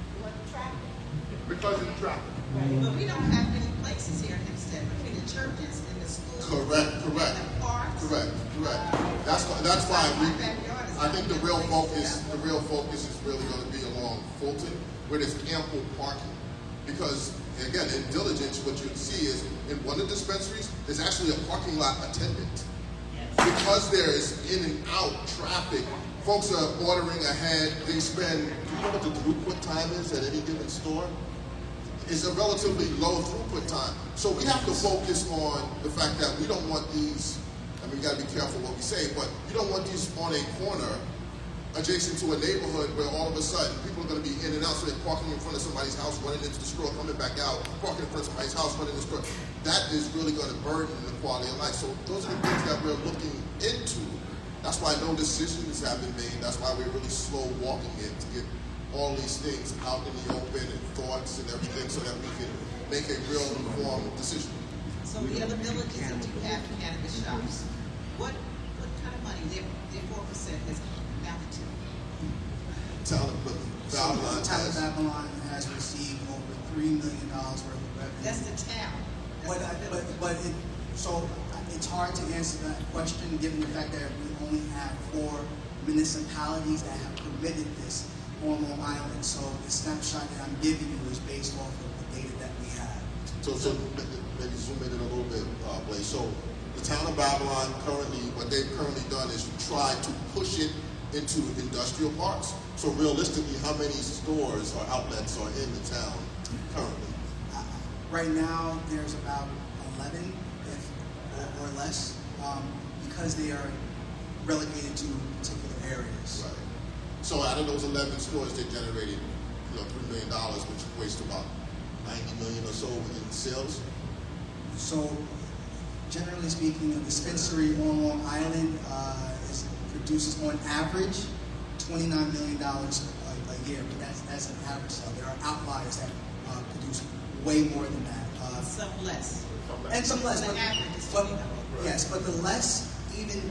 Because it's traffic. But we don't have many places here in Hempstead between the churches and the schools. Correct. And the parks. Correct. That's why I think the real focus is really going to be along Fulton, where there's ample parking. Because again, in diligence, what you see is in one of the dispensaries, there's actually a parking lot attendant. Because there is in and out traffic, folks are ordering ahead. They spend, do you know what the throughput time is at any given store? is a relatively low throughput time. So we have to focus on the fact that we don't want these, I mean, we gotta be careful what we say, but you don't want these on a corner adjacent to a neighborhood where all of a sudden people are gonna be in and out, so they're parking in front of somebody's house, running into the store, coming back out, parking in front of somebody's house, running into the store. That is really gonna burden the quality of life. So those are the things that we're looking into. That's why no decisions have been made. That's why we're really slow walking it to get all these things out in the open and thoughts and everything so that we can make a real informed decision. So the other villages that do have cannabis shops, what kind of money their 4% has amounted to? Town of Town of Babylon Babylon has received over $3 million worth of revenue. That's the town. So it's hard to answer that question given the fact that we only have 4 municipalities that have permitted this on Long Island. So the snapshot that I'm giving you is based off of the data that we have. So maybe zoom in a little bit, Blaze. So the town of Babylon what they've currently done is try to push it into industrial parks. So realistically, how many stores or outlets are in the town currently? Right now, there's about 11, or less, because they are relegated to particular areas. Right. So out of those 11 stores, they generated, $3 million, which equates to about 90 million or so in sales. So, generally speaking, a dispensary on Long Island produces on average $29 million a year, but that's an average sale. There are outliers that produce way more than that. Some less. And some less. The average is 29. Yes, but the less, even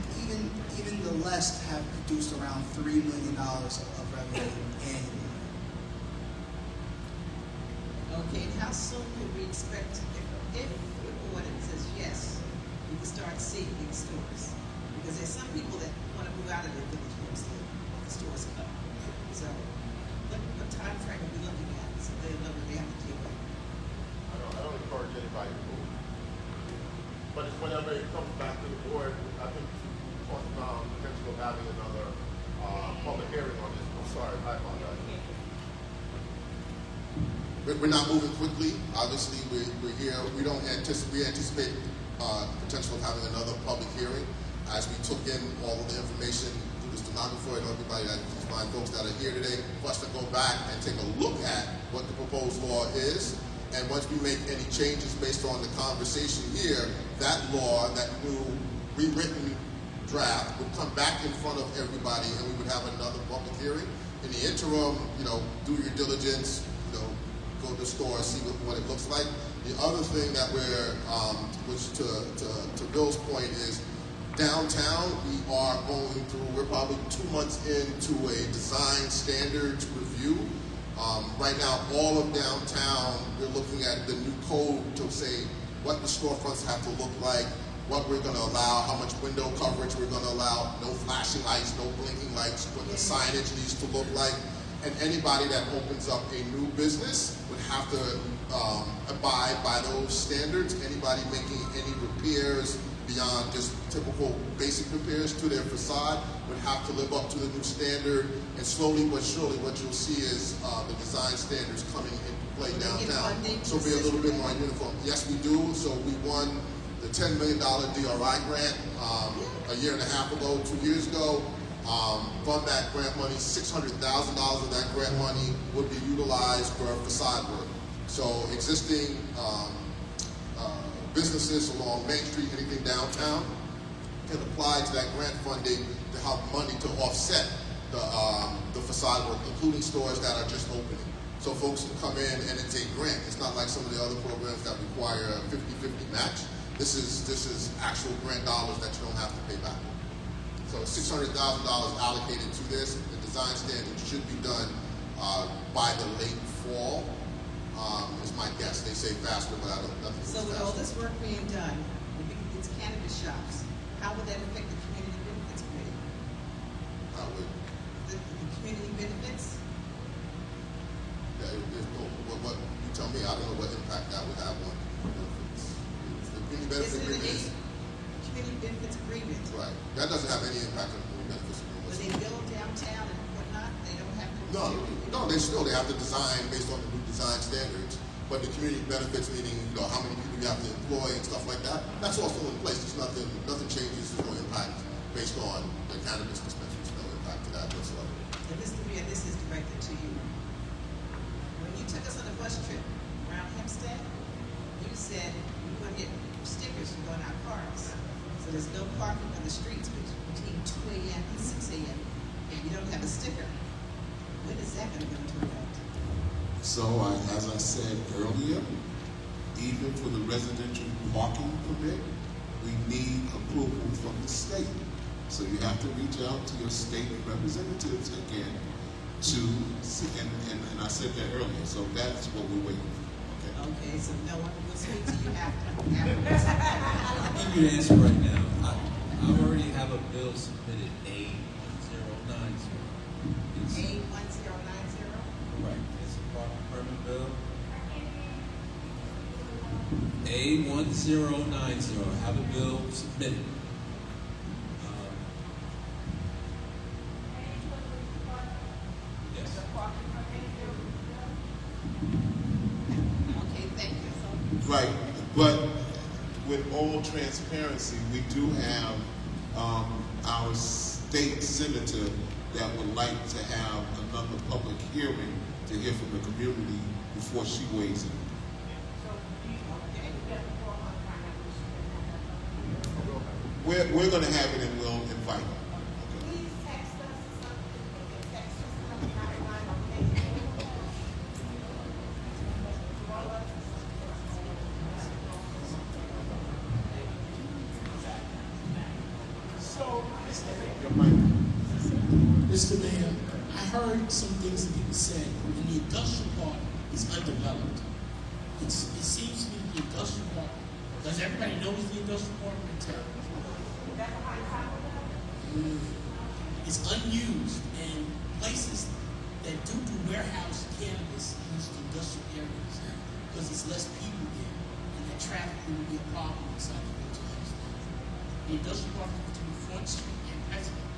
the less have produced around $3 million of revenue annually. Okay, and how soon could we expect, if the board says yes, we can start seeing these stores? Because there's some people that want to move out of their village homes, the stores come. So, what time frame are we looking at, so they know what they have to deal with? I don't encourage anybody to move. But it's whenever it comes back to the board, I think we talked about potentially having another public hearing on this. I'm sorry, I apologize. We're not moving quickly. Obviously, we're here. We anticipate potential of having another public hearing as we took in all of the information through the stenographer and everybody, these fine folks that are here today, for us to go back and take a look at what the proposed law is. And once we make any changes based on the conversation here, that law, that new rewritten draft would come back in front of everybody and we would have another public hearing. In the interim, do your diligence, go to the store, see what it looks like. The other thing that which to Bill's point is, downtown, we're probably 2 months into a design standards review. Right now, all of downtown, we're looking at the new code to say what the storefronts have to look like, what we're going to allow, how much window coverage we're going to allow, no flashing lights, no blinking lights, what the signage needs to look like. And anybody that opens up a new business would have to abide by those standards. Anybody making any repairs beyond just typical basic repairs to their facade would have to live up to the new standard. And slowly but surely, what you'll see is the design standards coming into play downtown. So be a little bit more uniform. Yes, we do. So we won the $10 million DRI grant a year and a half ago, 2 years ago. From that grant money, $600,000 of that grant money would be utilized for facade work. So existing businesses along Main Street, anything downtown, can apply to that grant funding to help money to offset the facade work, including stores that are just opening. So folks can come in and it's a grant. It's not like some of the other programs that require a 50-50 match. This is actual grant dollars that you don't have to pay back. So $600,000 allocated to this. The design standards should be done by the late fall, is my guess. They say faster, but nothing. So with all this work being done, it's cannabis shops, how would that affect the community benefits committee? How would? The community benefits? Yeah, there's no, what you tell me, I don't know what impact that would have on benefits. The community benefits agreement. Community benefits agreement. Right. That doesn't have any impact on the community benefits agreement. When they build downtown and whatnot, they don't have to. No, they have to design based on the new design standards. but the community benefits, meaning, you know, how many people you have to employ and stuff like that, that's all still in place. There's nothing changes, there's no impact based on the cannabis dispensary. There's no impact to that whatsoever. And Mr. Mayor, this is directed to you. When you took us on the bus trip around Hempstead, you said you're going to get stickers for going out parks. So there's no parking on the streets between 2 a.m. and 6 a.m. and you don't have a sticker. When is that going to go into effect? So, as I said earlier, even for the residential parking permit, we need approval from the state. So you have to reach out to your state representatives again to see, and I said that earlier, so that's what we're waiting for. Okay, so no one will speak to you after. I'll give you the answer right now. I already have a bill submitted, A1090. A1090? Right, it's a parking permit bill. A1090, I have a bill submitted. Yes. Okay, thank you. Right, but with all transparency, we do have our state senator that would like to have another public hearing to hear from the community before she weighs in. We're going to have it and we'll invite her. Please text us something. Text So, Mr. Mayor, I heard some things that people said, and the industrial park is undeveloped. It seems to me the industrial park, does everybody know what the industrial park in town? It's unused, and places that do warehouse cannabis use the industrial areas because there's less people there, and that traffic will be a problem inside the village. The industrial park is between Front Street and President.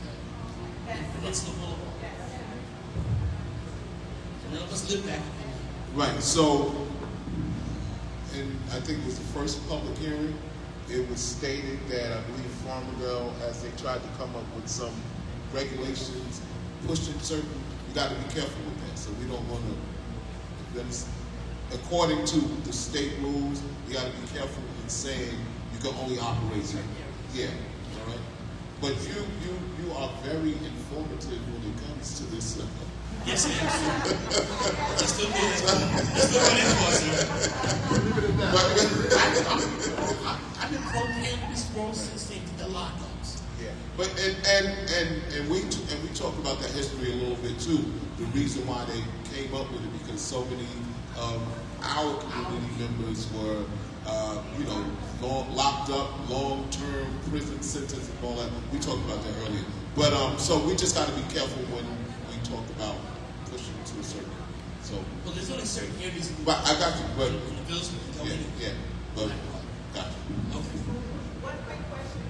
Okay. And Peninsula Boulevard. None of us live back there. Right, so, and I think it was the first public hearing, it was stated that I believe Farmerville, as they tried to come up with some regulations, pushing certain, you got to be careful with that. So we don't want to, according to the state rules, you got to be careful in saying you can only operate here. Yeah, all right. But you are very informative when it comes to this. Yes, I am. Just don't do that. I've been pro-cannabis growth since they did the lockups. Yeah, but and we talked about that history a little bit too. The reason why they came up with it because so many of our community members were, locked up, long-term prison sentences and all that. We talked about that earlier. But so we just got to be careful when we talk about pushing to a certain. So. Well, there's only certain areas. But I got you. But yeah. But got you. Okay. One quick question.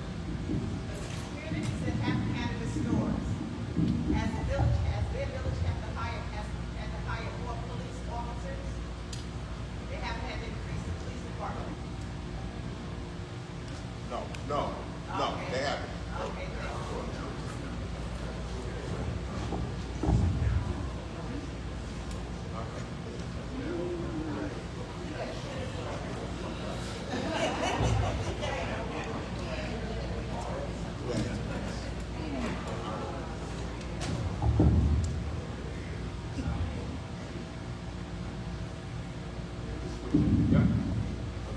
The communities that have cannabis stores, as their village have to hire more police officers, they haven't had to increase the police department. No, they haven't. Okay,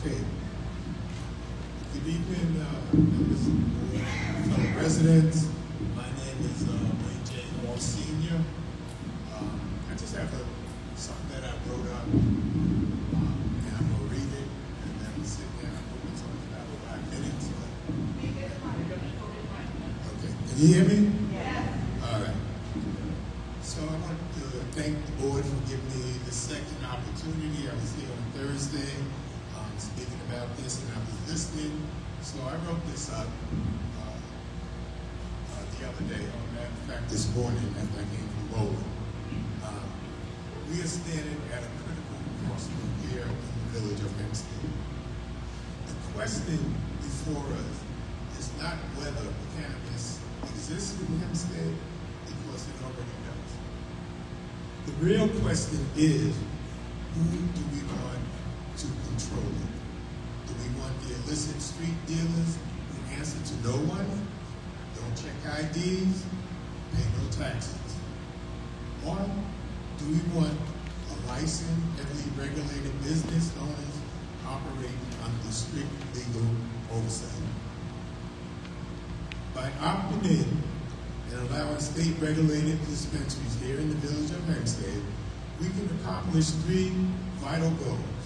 Okay. Good evening, members of the board, fellow residents. My name is Wayne J. Hall Sr. I just have something that I wrote up, and I'm going to read it, and then we'll sit there and hope it's only about 5 minutes. Okay. Can you hear me? Yes. All right. So I want to thank the board for giving me the second opportunity. I was here on Thursday speaking about this, and I was listening. So I wrote this up the other day, in fact this morning after I came from bowling. We we are standing at a critical crossroad here in the village of Hempstead. The question before us is not whether cannabis exists in Hempstead, because it already does. The real question is, who do we want to control it? Do we want the illicit street dealers who answer to no one, don't check IDs, pay no taxes? Or do we want a licensed, heavily regulated business owners operating under strict legal oversight? By opting in and allowing state-regulated dispensaries here in the village of Hempstead, we can accomplish three vital goals: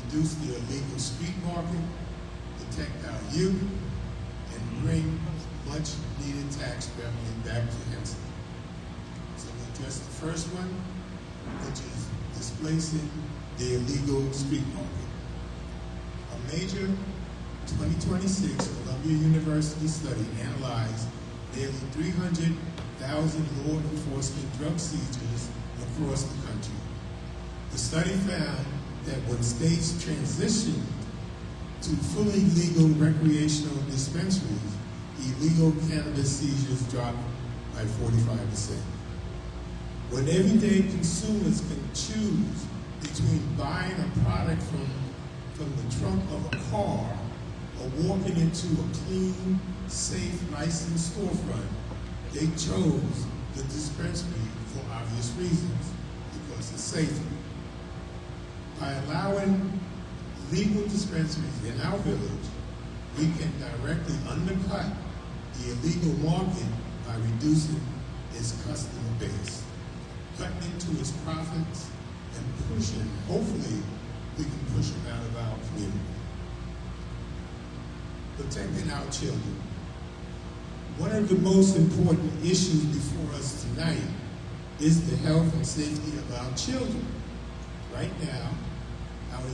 reduce the illegal street market, protect our youth, and bring much-needed tax revenue back to Hempstead. So we address the first one, which is displacing the illegal street market. A major 2026 Columbia University study analyzed nearly 300,000 law enforcement drug seizures across the country. The study found that when states transitioned to fully legal recreational dispensaries, illegal cannabis seizures dropped by 45%. When everyday consumers can choose between buying a product from the trunk of a car or walking into a clean, safe, licensed storefront, they chose the dispensary for obvious reasons, because it's safer. By allowing legal dispensaries in our village, we can directly undercut the illegal market by reducing its customer base, cutting into its profits, and pushing, hopefully, we can push them out of our community. Protecting our children. One of the most important issues before us tonight is the health and safety of our children. Right now, our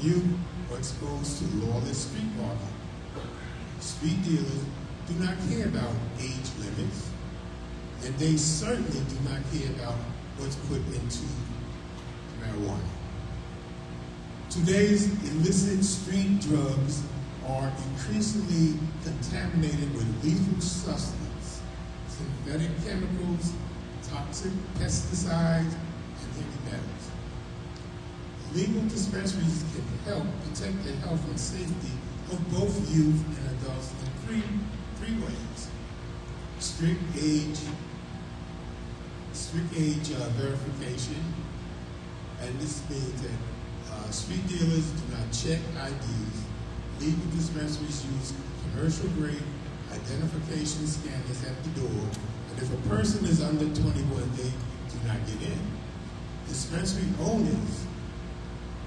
youth are exposed to lawless street market. Street dealers do not care about age limits, and they certainly do not care about what's put into marijuana. Today's illicit street drugs are increasingly contaminated with lethal substances, synthetic chemicals, toxic pesticides, and heavy metals. Legal dispensaries can help protect the health and safety of both youth and adults in three ways. Strict age verification, and this means that street dealers do not check IDs. Legal dispensaries use commercial-grade identification scanners at the door, and if a person is under 21, they do not get in. Dispensary owners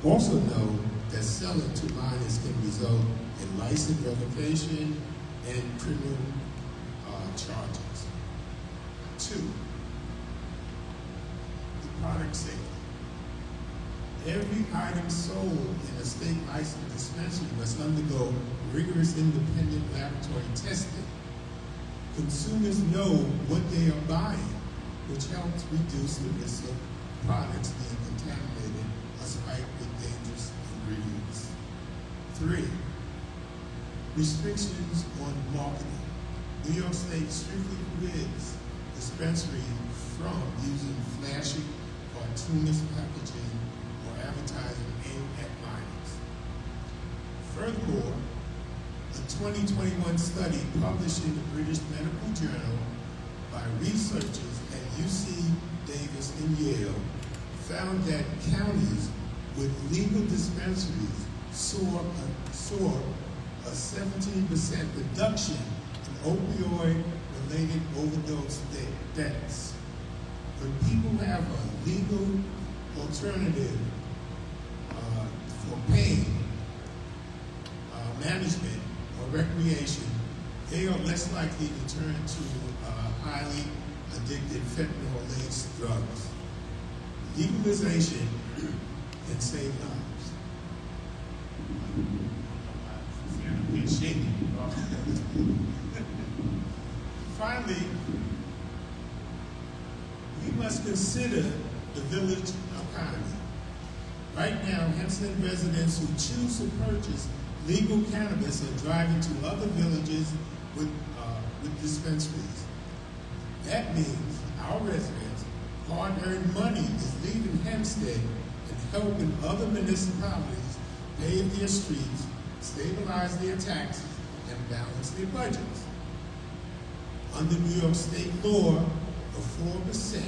also know that selling to minors can result in license revocation and criminal charges. 2, the product safety. Every item sold in a state licensed dispensary must undergo rigorous independent laboratory testing. Consumers know what they are buying, which helps reduce the risk of products being contaminated or spiked with dangerous ingredients. 3, restrictions on marketing. New York State strictly forbids dispensaries from using flashy, cartoonish packaging or advertising aimed at minors. Furthermore, a 2021 study published in the British Medical Journal by researchers at UC Davis and Yale found that counties with legal dispensaries saw a 17% reduction in opioid-related overdose deaths. When people have a legal alternative for pain management or recreation, they are less likely to turn to highly addictive fentanyl-laced drugs. Legalization can save lives. Finally, we must consider the village economy. Right now, Hempstead residents who choose to purchase legal cannabis are driving to other villages with dispensaries. That means our residents' hard-earned money is leaving Hempstead and helping other municipalities pave their streets, stabilize their taxes, and balance their budgets. Under New York State law, a 4%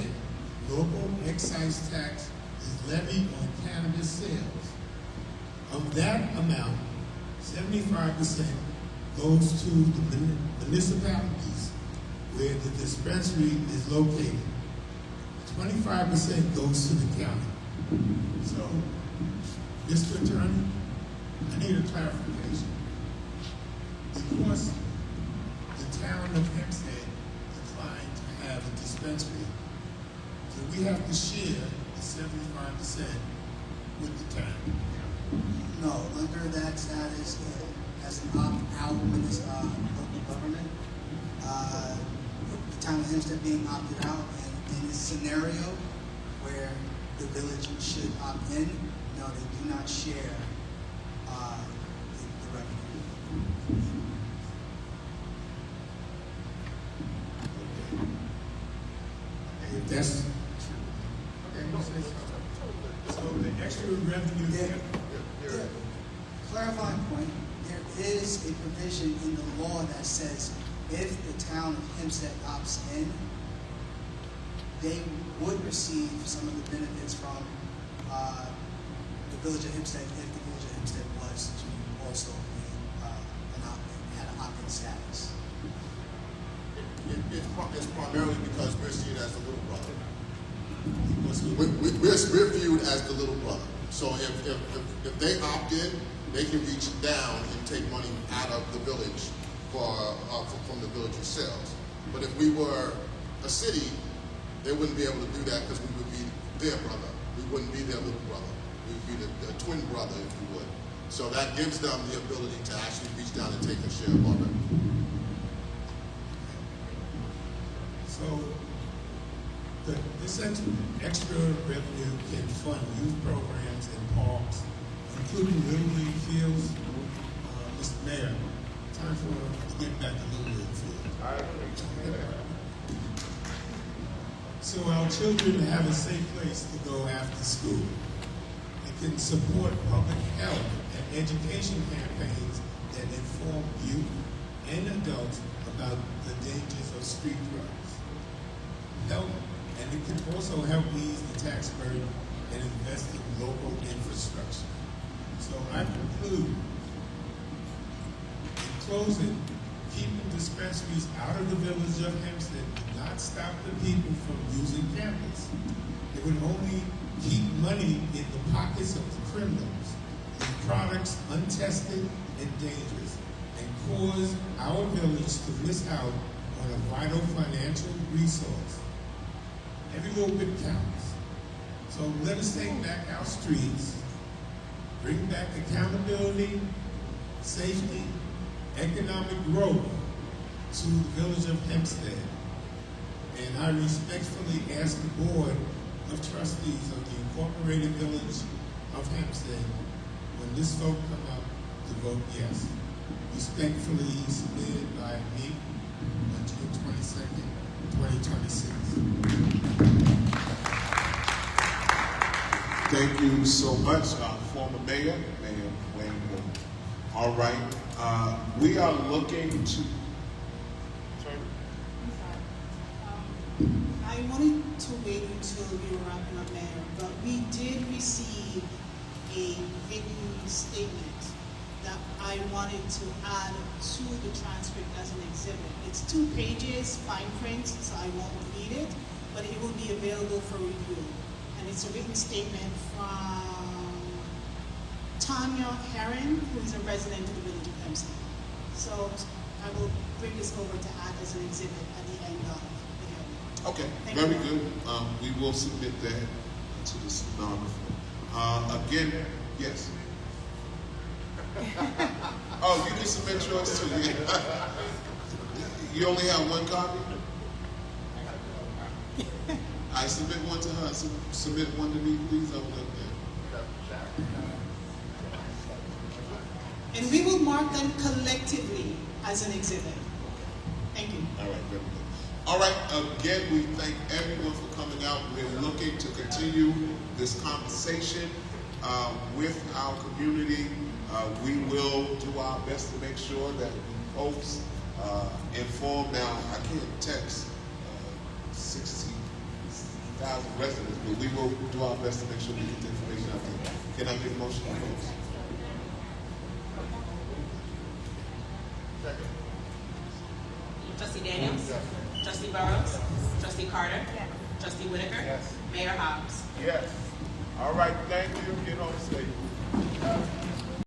local excise tax is levied on cannabis sales. Of that amount, 75% goes to the municipalities where the dispensary is located. 25% goes to the county. So, Mr. Attorney, I need a clarification. Because the town of Hempstead declined to have a dispensary, so we have to share the 75% with the town. No, under that status, as an opt-out with this local government, the town of Hempstead being opted out, and in this scenario where the village should opt in, no, they do not share the revenue. If that's okay, so the extra revenue there. Clarifying point, there is a provision in the law that says if the town of Hempstead opts in, they would receive some of the benefits from the village of Hempstead if the village of Hempstead was to also be had an opt-in status. It's primarily because we're seen as the little brother. We're viewed as the little brother. So if they opt in, they can reach down and take money out of the village from the village's sales. But if we were a city, they wouldn't be able to do that because we would be their brother. We wouldn't be their little brother. We would be the twin brother, if you would. So that gives them the ability to actually reach down and take a share of our revenue. So this extra revenue can fund youth programs and parks, including Little League fields. Mr. Mayor, time to get back to Little League fields. So our children have a safe place to go after school. It can support public health and education campaigns that inform youth and adults about the dangers of street drugs. And it can also help ease the tax burden and invest in local infrastructure. So I conclude, in closing, keeping dispensaries out of the village of Hempstead would not stop the people from using cannabis. It would only keep money in the pockets of the criminals, with products untested and dangerous, and cause our village to miss out on a vital financial resource. Every little bit counts. So let us take back our streets, bring back accountability, safety, economic growth to the village of Hempstead. And I respectfully ask the Board of Trustees of the Incorporated Village of Hempstead, when this vote come up, to vote yes. Respectfully submitted by me on June 22nd, 2026. Thank you so much, former Mayor Wayne Moore. All right, we are looking to. I wanted to wait until we were wrapping up, Mayor, but we did receive a written statement that I wanted to add to the transcript as an exhibit. It's 2 pages, fine print, so I won't read it, but it will be available for review. And it's a written statement from Tanya Herron, who is a resident of the village of Hempstead. So I will bring this over to add as an exhibit at the end of the hearing. Okay, Thank very you. good. We will submit that to the stenographer. Again, yes. Oh, you can submit yours too. Yeah. You only have 1 copy? I submit one to her. Submit one to me, please. I would like that. And we will mark them collectively as an exhibit. Thank you. All right, very good. All right, again, we thank everyone for coming out. We're looking to continue this conversation with our community. We will do our best to make sure that folks informed. Now, I can't text 60,000 residents, but we will do our best to make sure we get the information out there. Can I get a motion, folks? Trustee Daniels? Yes. Trustee Burrows? Trustee Carter? Yes. Trustee Whitaker? Yes. Mayor Hobbs? Yes. All right, thank you. Get home safe.